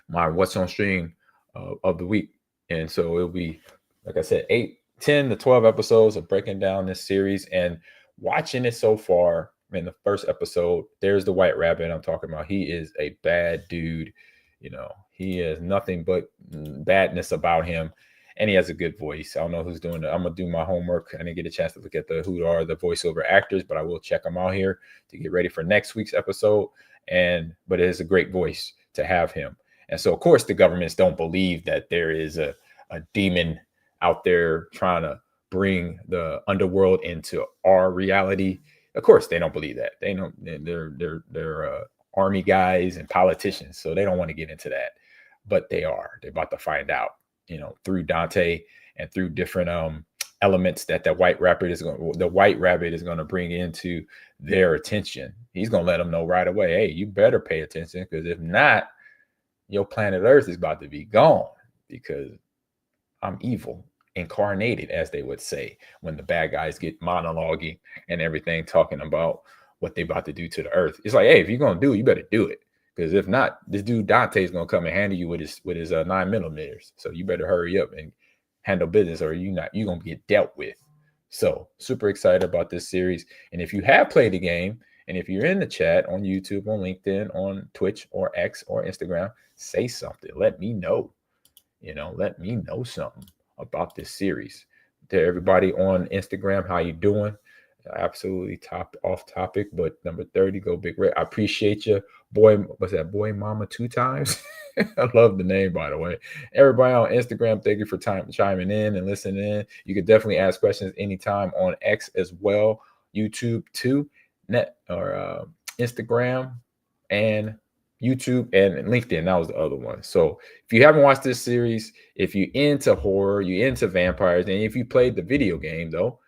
my What's on Stream of the week. And so it'll be, like I said, 10 to 12 episodes of breaking down this series and watching it so far. In the first episode, there's the white rabbit I'm talking about. He is a bad dude. You know, he has nothing but badness about him. And he has a good voice. I don't know who's doing it. I'm going to do my homework. I didn't get a chance to look at who are the voiceover actors, but I will check them out here to get ready for next week's episode. But it is a great voice to have him. And so, of course, the governments don't believe that there is a demon out there trying to bring the underworld into our reality. Of course, they don't believe that. They don't. They're army guys and politicians, so they don't want to get into that. But they are. They're about to find out, you know, through Dante and through different elements that the white rabbit is going to bring into their attention. He's going to let them know right away, hey, you better pay attention, because if not, your planet Earth is about to be gone, because I'm evil incarnated, as they would say, when the bad guys get monologuing and everything, talking about what they about to do to the Earth. It's like, hey, if you're going to do it, you better do it. Because if not, this dude Dante is going to come and handle you with his 9mm. So you better hurry up and handle business, or you're going to get dealt with. So super excited about this series. And if you have played the game, and if you're in the chat on YouTube, on LinkedIn, on Twitch or X or Instagram, say something. Let me know. You know, let me know something about this series. To everybody on Instagram, how you doing? Absolutely off topic, but number 30, go Big Red. I appreciate you, boy. What's that, boy mama 2 times? I love the name, by the way. Everybody on Instagram, thank you for chiming in and listening in. You can definitely ask questions anytime on X as well, YouTube too, Instagram and YouTube and LinkedIn. That was the other one. So if you haven't watched this series, if you're into horror, you're into vampires, and if you played the video game though,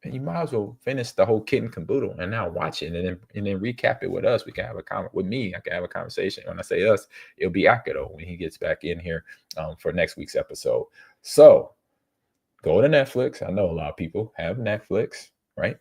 and you might as well finish the whole kit and caboodle and now watch it and then recap it with us. We can have a comment with me. I can have a conversation. When I say us, it'll be Akedo when he gets back in here for next week's episode. So go to Netflix. I know a lot of people have Netflix, right?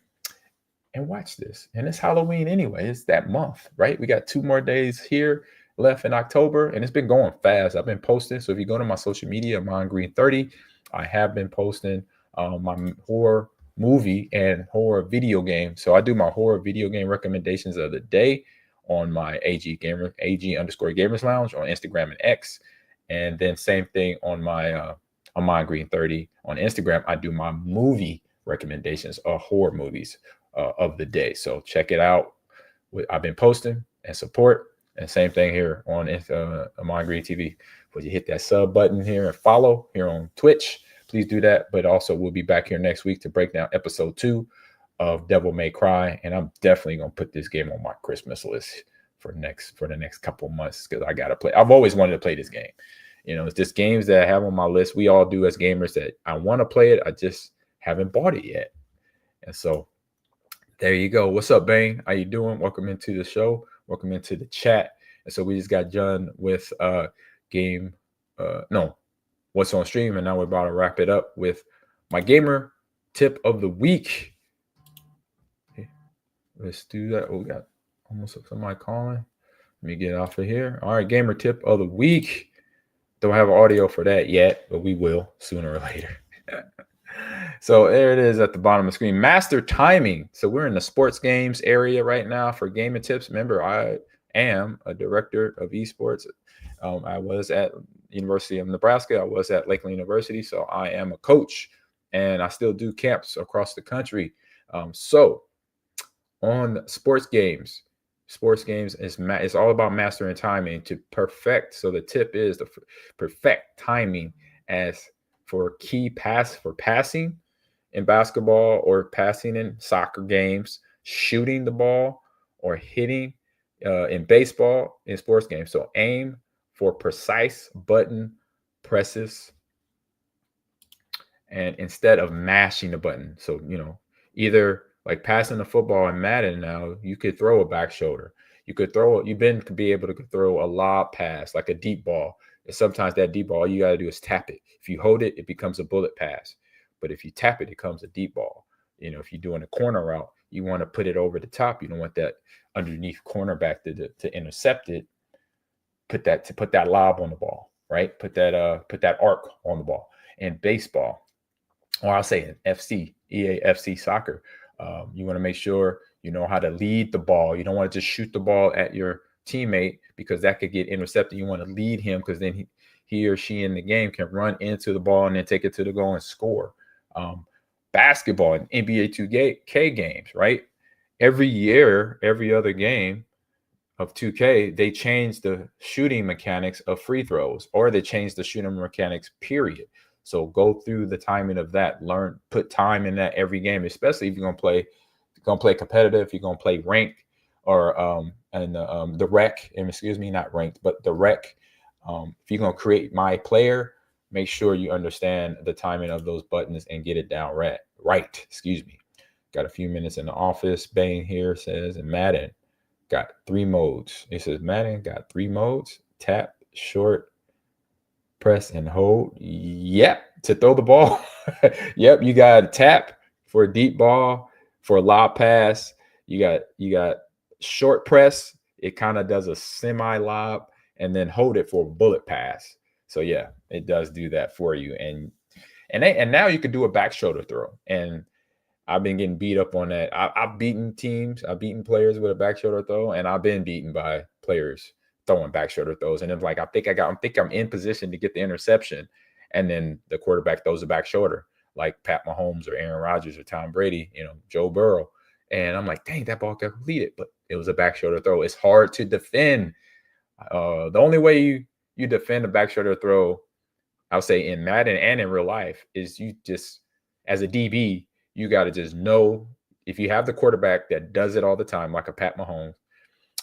And watch this. And it's Halloween anyway. It's that month, right? We got 2 more days here left in October, and it's been going fast. I've been posting. So if you go to my social media, AhmanGreen30, I have been posting my horror movie and horror video game. So I do my horror video game recommendations of the day on my AG_Gamers Lounge on Instagram and X. And then same thing on my AhmanGreen30 on Instagram. I do my movie recommendations of horror movies of the day. So check it out. I've been posting and support, and same thing here on AhmanGreenTV. But you hit that sub button here and follow here on Twitch. Please do that. But also we'll be back here next week to break down episode 2 of Devil May Cry. And I'm definitely going to put this game on my Christmas list for the next couple of months, because I got to play. I've always wanted to play this game. You know, it's just games that I have on my list. We all do as gamers that I want to play it. I just haven't bought it yet. And so there you go. What's up, Bane? How you doing? Welcome into the show. Welcome into the chat. And so we just got done with what's on stream, and now we're about to wrap it up with my gamer tip of the week. Okay, let's do that. Oh, we got almost somebody calling. Let me get off of here. All right, gamer tip of the week. Don't have audio for that yet, but we will sooner or later. So there it is at the bottom of the screen. Master timing. So we're in the sports games area right now for gaming tips. Remember, I am a director of esports. I was at University of Nebraska. I was at Lakeland University. So I am a coach, and I still do camps across the country. So on sports games is all about mastering timing to perfect. So the tip is to perfect timing as for passing in basketball, or passing in soccer games, shooting the ball, or hitting in baseball, in sports games. So aim for precise button presses, and instead of mashing the button. So, either like passing the football in Madden now, you could throw a back shoulder. You could be able to throw a lob pass, like a deep ball. And sometimes that deep ball, all you got to do is tap it. If you hold it, it becomes a bullet pass. But if you tap it, it becomes a deep ball. If you're doing a corner route, you want to put it over the top. You don't want that underneath cornerback to intercept it. Put that lob on the ball, right? Put that arc on the ball. In baseball, or I'll say in EA FC soccer, you want to make sure you know how to lead the ball. You don't want to just shoot the ball at your teammate, because that could get intercepted. You want to lead him, because then he or she in the game can run into the ball and then take it to the goal and score. Basketball and NBA 2K games, right? Every year, every other game of 2K, they change the shooting mechanics of free throws, or they change the shooting mechanics, period. So go through the timing of that. Put time in that every game, especially if you're gonna play competitive, if you're gonna play ranked, or the rec, not ranked, but the rec. If you're gonna create my player, make sure you understand the timing of those buttons and get it down right. Got a few minutes in the office. Bane here says, and Madden got 3 modes. It says Madden got 3 modes: tap, short, press, and hold. Yep, to throw the ball. Yep, you got tap for a deep ball, for a lob pass. You got short press. It kind of does a semi lob, and then hold it for a bullet pass. So yeah, it does do that for you. And now you can do a back shoulder throw. And I've been getting beat up on that. I've beaten teams. I've beaten players with a back shoulder throw, and I've been beaten by players throwing back shoulder throws. And it's like, I think I'm in position to get the interception, and then the quarterback throws a back shoulder, like Pat Mahomes or Aaron Rodgers or Tom Brady, Joe Burrow. And I'm like, dang, that ball got completed, but it was a back shoulder throw. It's hard to defend. The only way you defend a back shoulder throw, I'll say in Madden and in real life, is you just, as a DB, you got to just know, if you have the quarterback that does it all the time, like a Pat Mahomes,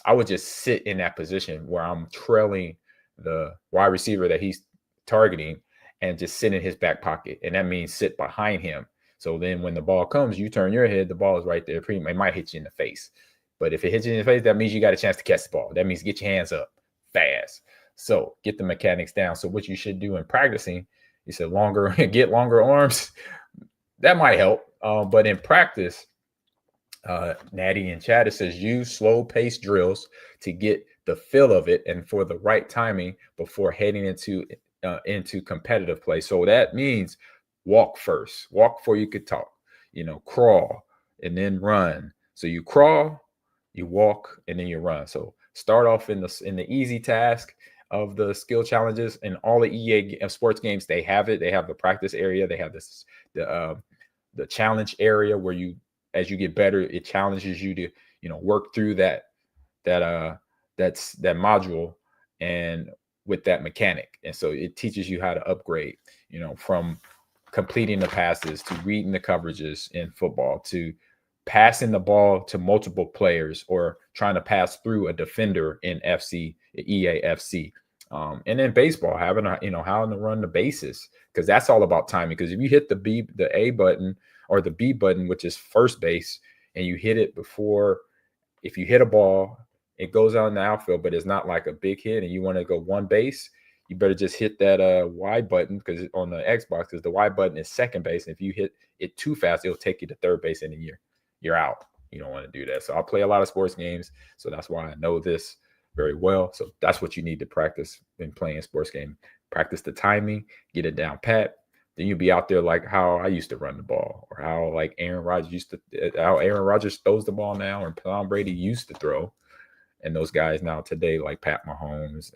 I would just sit in that position where I'm trailing the wide receiver that he's targeting, and just sit in his back pocket. And that means sit behind him. So then when the ball comes, you turn your head, the ball is right there. It might hit you in the face. But if it hits you in the face, that means you got a chance to catch the ball. That means get your hands up fast. So get the mechanics down. So what you should do in practicing, you said get longer arms. That might help. But in practice, Natty in chat, it says use slow pace drills to get the feel of it and for the right timing before heading into competitive play. So that means walk first. Walk before you could talk. Crawl and then run. So you crawl, you walk, and then you run. So start off in the easy task of the skill challenges, and all the EA sports games, they have it. They have the practice area. They have the challenge area where as you get better, it challenges you to work through that module and with that mechanic. And so it teaches you how to upgrade, from completing the passes to reading the coverages in football to passing the ball to multiple players, or trying to pass through a defender in EA FC. And then baseball, having how to run the bases, because that's all about timing. Because if you hit the A button or the B button, which is first base, and you hit it before, if you hit a ball, it goes out in the outfield, but it's not like a big hit, and you want to go one base, you better just hit that Y button, because on the Xbox, because the Y button is second base, and if you hit it too fast, it'll take you to third base, and then you're out. You don't want to do that. So I play a lot of sports games, so that's why I know this very well. So that's what you need to practice in playing sports game. Practice the timing, get it down pat. Then you'll be out there like how I used to run the ball, or how like Aaron Rodgers throws the ball now, and Tom Brady used to throw. And those guys now today, like Pat Mahomes,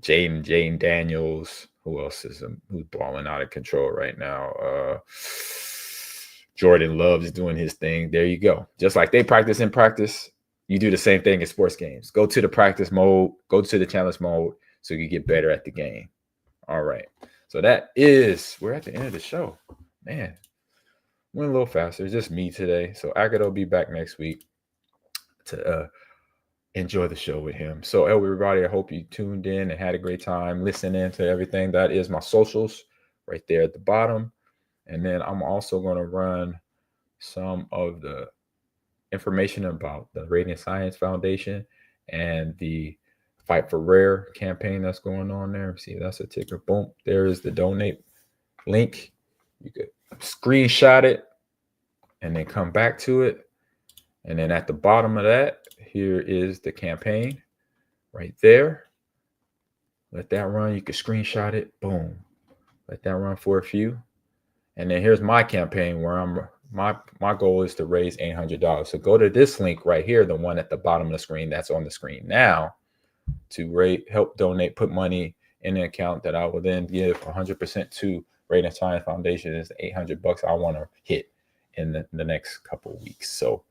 Jaden Daniels, who else is who's balling out of control right now? Jordan Love is doing his thing. There you go. Just like they practice in practice, you do the same thing in sports games. Go to the practice mode, go to the challenge mode, so you get better at the game. All right. So we're at the end of the show. Man, went a little faster. It's just me today. So Akedo will be back next week to enjoy the show with him. So everybody, I hope you tuned in and had a great time listening to everything. That is my socials right there at the bottom. And then I'm also going to run some of the information about the Radiant Science Foundation and the Fight for Rare campaign that's going on there. See, that's a ticker. Boom. There is the donate link. You could screenshot it and then come back to it. And then at the bottom of that, here is the campaign right there. Let that run. You can screenshot it. Boom. Let that run for a few. And then here's my campaign where my goal is to raise $800. So go to this link right here, the one at the bottom of the screen that's on the screen now, to help donate, put money in an account that I will then give 100% to Radiant Science Foundation. Is $800 I want to hit in the next couple of weeks. So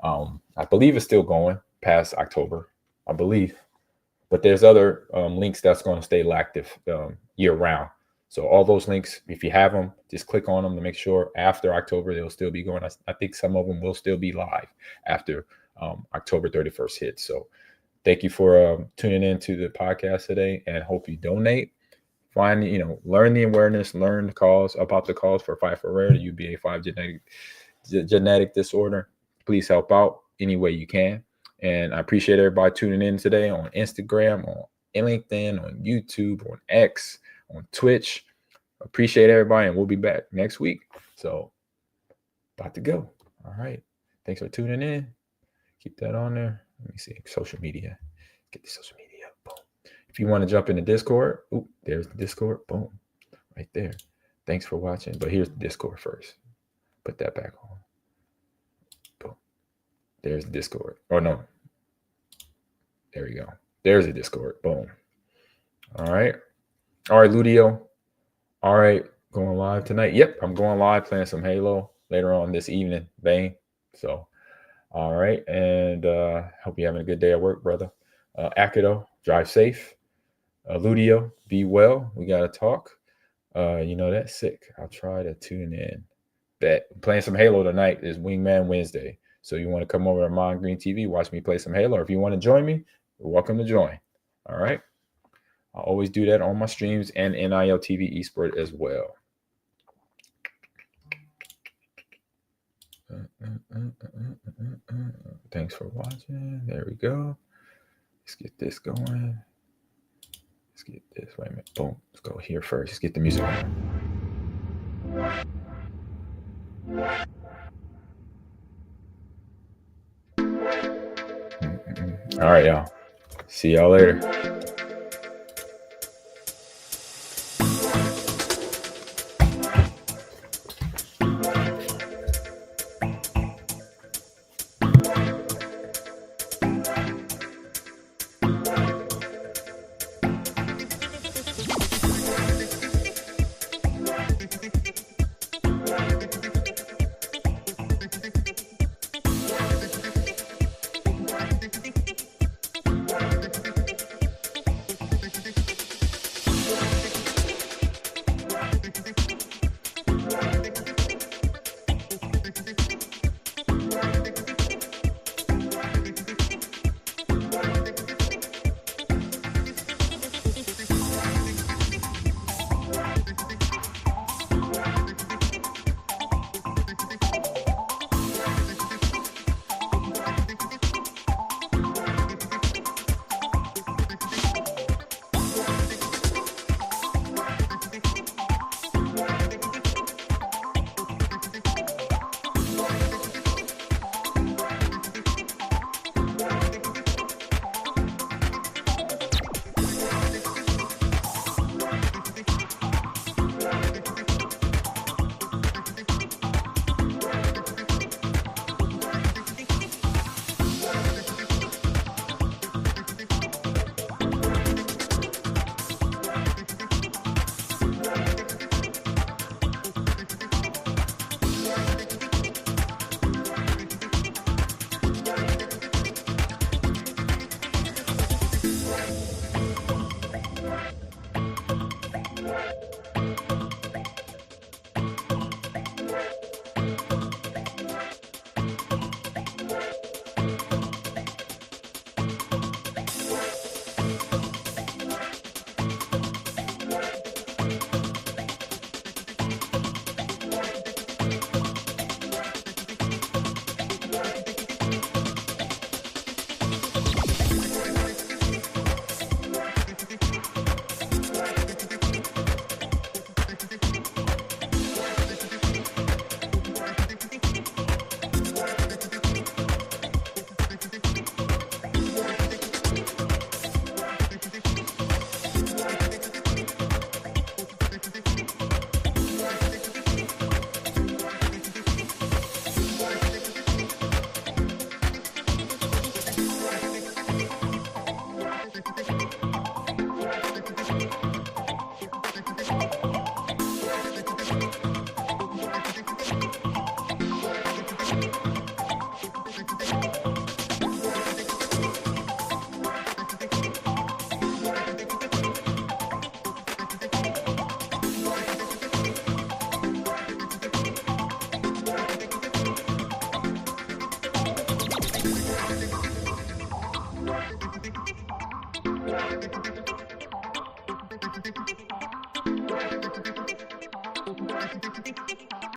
I believe it's still going past October, I believe. But there's other links that's going to stay active year round. So all those links, if you have them, just click on them to make sure after October they'll still be going. I think some of them will still be live after October 31st hits. So thank you for tuning in to the podcast today, and hope you donate. Learn the awareness, learn about the cause for Fight for Rare, the UBA5 genetic disorder. Please help out any way you can. And I appreciate everybody tuning in today on Instagram, on LinkedIn, on YouTube, on X, on Twitch. Appreciate everybody, and we'll be back next week. So about to go. All right. Thanks for tuning in. Keep that on there. Let me see. Social media. Get the social media. Boom. If you want to jump into Discord, there's the Discord. Boom. Right there. Thanks for watching. But here's the Discord first. Put that back on. Boom. There's the Discord. Oh, no. There we go. There's the Discord. Boom. All right. All right, Ludio. All right. Going live tonight. Yep. I'm going live playing some Halo later on this evening. Bang. So, all right. And hope you're having a good day at work, brother. Akedo, drive safe. Ludio, be well. We got to talk. That's sick. I'll try to tune in. Playing some Halo tonight is Wingman Wednesday. So you want to come over to AhmanGreenTV, watch me play some Halo. Or if you want to join me, you're welcome to join. All right. I always do that on my streams and NILTV Esports as well. Thanks for watching. There we go. Let's get this going. Let's get this. Wait a minute. Boom. Let's go here first. Let's get the music on. All right, y'all. See y'all later.